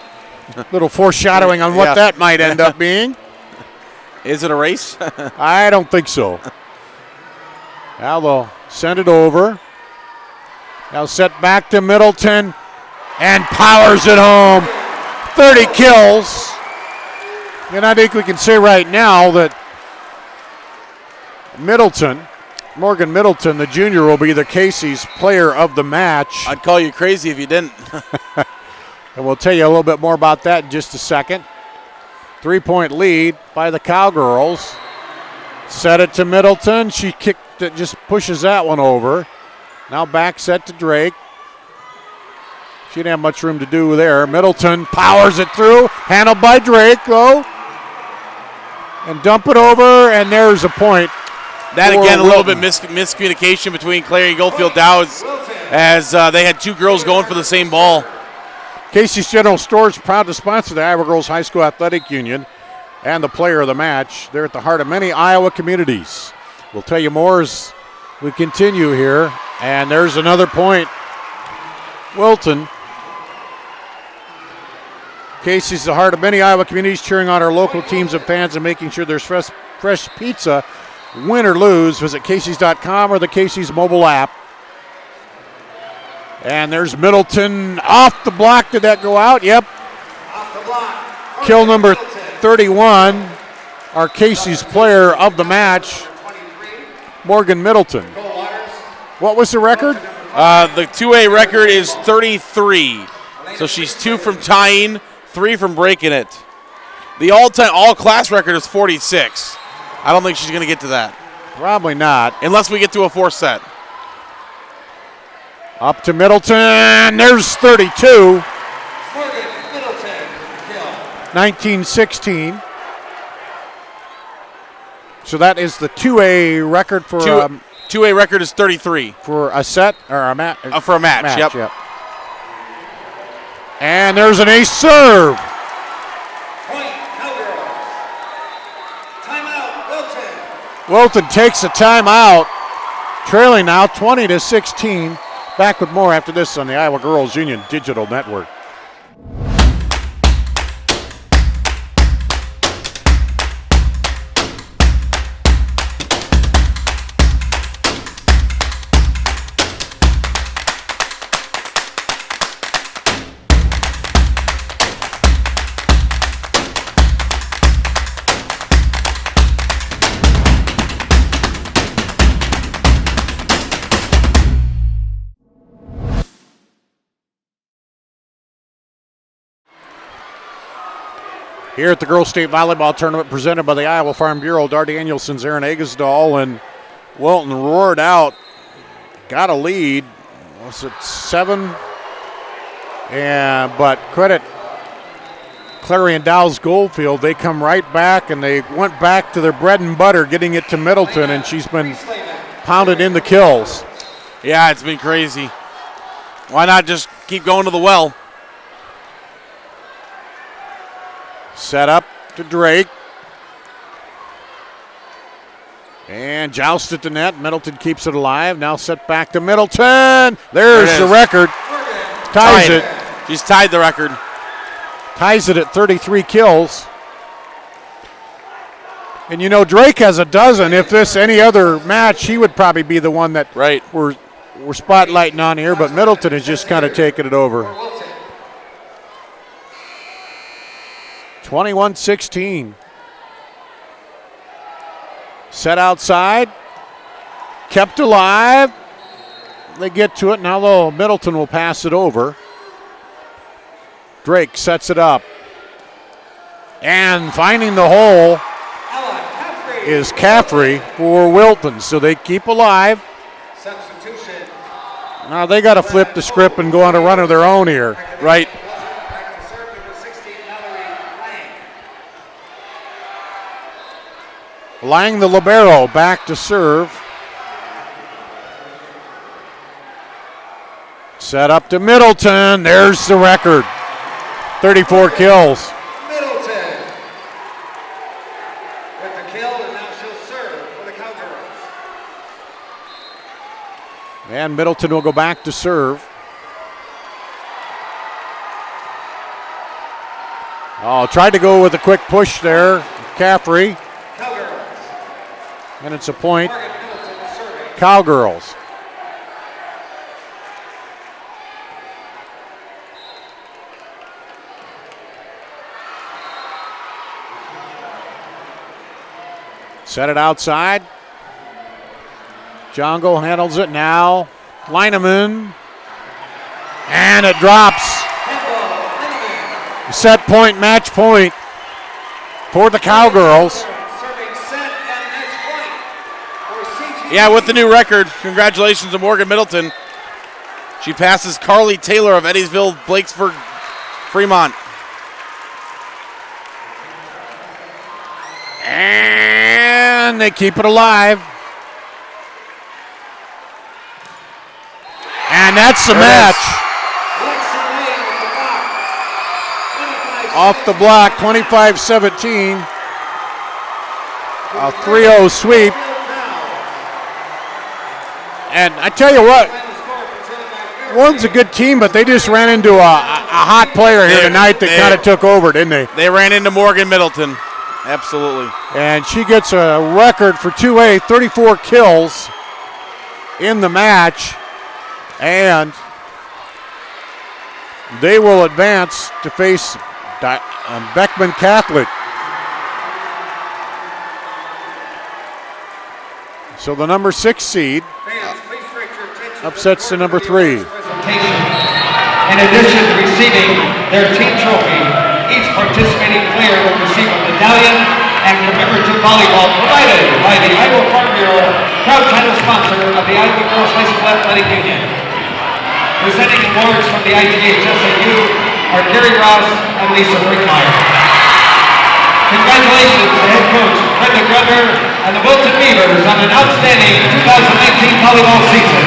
Little foreshadowing on what that might end up being. Is it a race? I don't think so. Now they'll send it over. Now set back to Middleton and powers it home. 30 kills. And I think we can say right now that Morgan Middleton, the junior, will be the Casey's Player of the Match. I'd call you crazy if you didn't. And we'll tell you a little bit more about that in just a second. 3-point lead by the Cowgirls. Set it to Middleton. She kicked it, just pushes that one over. Now back set to Drake. She didn't have much room to do there. Middleton powers it through. Handled by Drake, though. And dump it over, and there's a point. That, again, a little bit miscommunication between Clarion-Goldfield-Dows as they had 2 girls going for the same ball. Casey's General Stores proud to sponsor the Iowa Girls High School Athletic Union and the Player of the Match. They're at the heart of many Iowa communities. We'll tell you more as we continue here. And there's another point. Wilton. Casey's the heart of many Iowa communities, cheering on our local teams and fans and making sure there's fresh pizza. Win or lose, visit Casey's.com or the Casey's mobile app. And there's Middleton off the block. Did that go out? Yep. Off the block. Kill number 31. our Casey's player of the match, Morgan Middleton. What was the record? The 2A record is 33. So she's 2 from tying, 3 from breaking it. The all-class record is 46. I don't think she's going to get to that. Probably not. Unless we get to a 4th set. Up to Middleton. There's 32. Morgan Middleton, kill. 19-16. So that is the 2A record for 2A record is 33 for a set or a match. For a match. Yep. And there's an ace serve. Point, Cowgirls. Timeout, Wilton. Wilton takes a timeout, trailing now 20-16. Back with more after this on the Iowa Girls Union Digital Network. Here at the Girls State Volleyball Tournament presented by the Iowa Farm Bureau, Dar Danielson's Aaron Agasdahl, and Wilton roared out, got a lead. Was it 7? But credit Clarion-Goldfield-Dows. They come right back, and they went back to their bread and butter, getting it to Middleton, and she's been pounded in the kills. Yeah, it's been crazy. Why not just keep going to the well? Set up to Drake. And joust at the net. Middleton keeps it alive. Now set back to Middleton. There's the record. Ties it. She's tied the record. Ties it at 33 kills. And you know, Drake has a dozen. If this any other match, he would probably be the one that we're spotlighting on here. But Middleton has just kind of taken it over. 21-16. Set outside. Kept alive. They get to it. Now, though, Middleton will pass it over. Drake sets it up. And finding the hole is Caffrey for Wilton. So they keep alive. Substitution. Now they got to flip the script and go on a run of their own here. Right. Lang, the libero, back to serve. Set up to Middleton. There's the record. 34 kills. Middleton with the kill, and now she'll serve for the Cowgirls. And Middleton will go back to serve. Oh, tried to go with a quick push there. Caffrey. And it's a point. Cowgirls. Set it outside. Jongo handles it now. Lineman. And it drops. Set point, match point for the Cowgirls. Yeah, with the new record, congratulations to Morgan Middleton. She passes Carly Taylor of Eddiesville, Blakesburg, Fremont. And they keep it alive. And that's the match. Off the block, 25-17. A 3-0 sweep. And I tell you what, Wilton's a good team, but they just ran into a hot player here tonight that kind of took over, didn't they? They ran into Morgan Middleton. Absolutely. And she gets a record for 2A, 34 kills in the match. And they will advance to face Beckman Catholic. So the number 6 seed upsets the number 3. In addition to receiving their team trophy, each participating player will receive a medallion and commemorative volleyball provided by the Iowa Farm Bureau, proud title sponsor of the Iowa Girls High School Athletic Union. Presenting awards from the IGHSAU are Gary Ross and Lisa Brickmeyer. Congratulations to head coach Brenda Grubber and the Wilton Beavers on an outstanding 2019 volleyball season.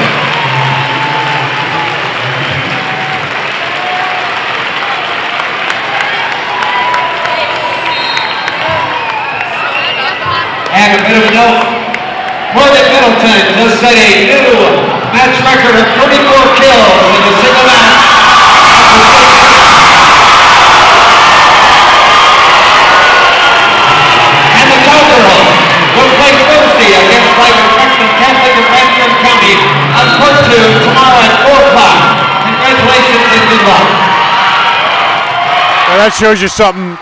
And a bit of a note, Morgan Middleton just set a new match record of 34 kills in a single match. And the Cowgirls will play Thursday against Franklin Catholic of Rankin County on Court 2 tomorrow at 4 o'clock. Congratulations and good luck. Well, that shows you something.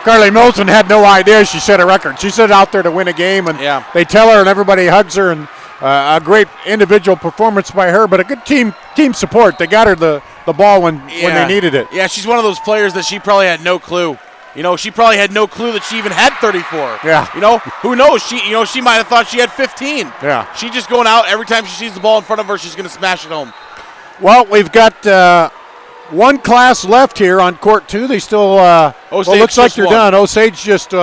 Carly Milton had no idea she set a record. She set it out there to win a game, and they tell her, and everybody hugs her, and a great individual performance by her, but a good team support. They got her the ball when they needed it. Yeah, she's one of those players that she probably had no clue. You know, she probably had no clue that she even had 34. Yeah. You know, who knows? She might have thought she had 15. Yeah. She's just going out every time she sees the ball in front of her, she's going to smash it home. Well, we've got one class left here on Court 2. They still, looks like they're done. Osage just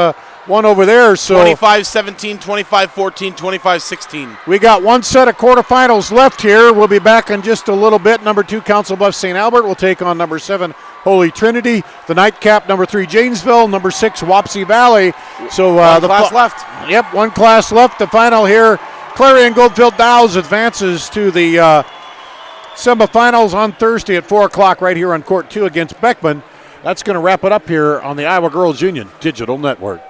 won over there. So 25-17, 25-14, 25-16. We got one set of quarterfinals left here. We'll be back in just a little bit. Number 2, Council Bluffs St. Albert will take on number 7, Holy Trinity. The nightcap, number 3, Janesville. Number 6, Wapsie Valley. So the class left. Yep, one class left. The final here, Clarion-Goldfield-Dows advances to the semifinals on Thursday at 4 o'clock right here on Court 2 against Beckman. That's going to wrap it up here on the Iowa Girls Union Digital Network.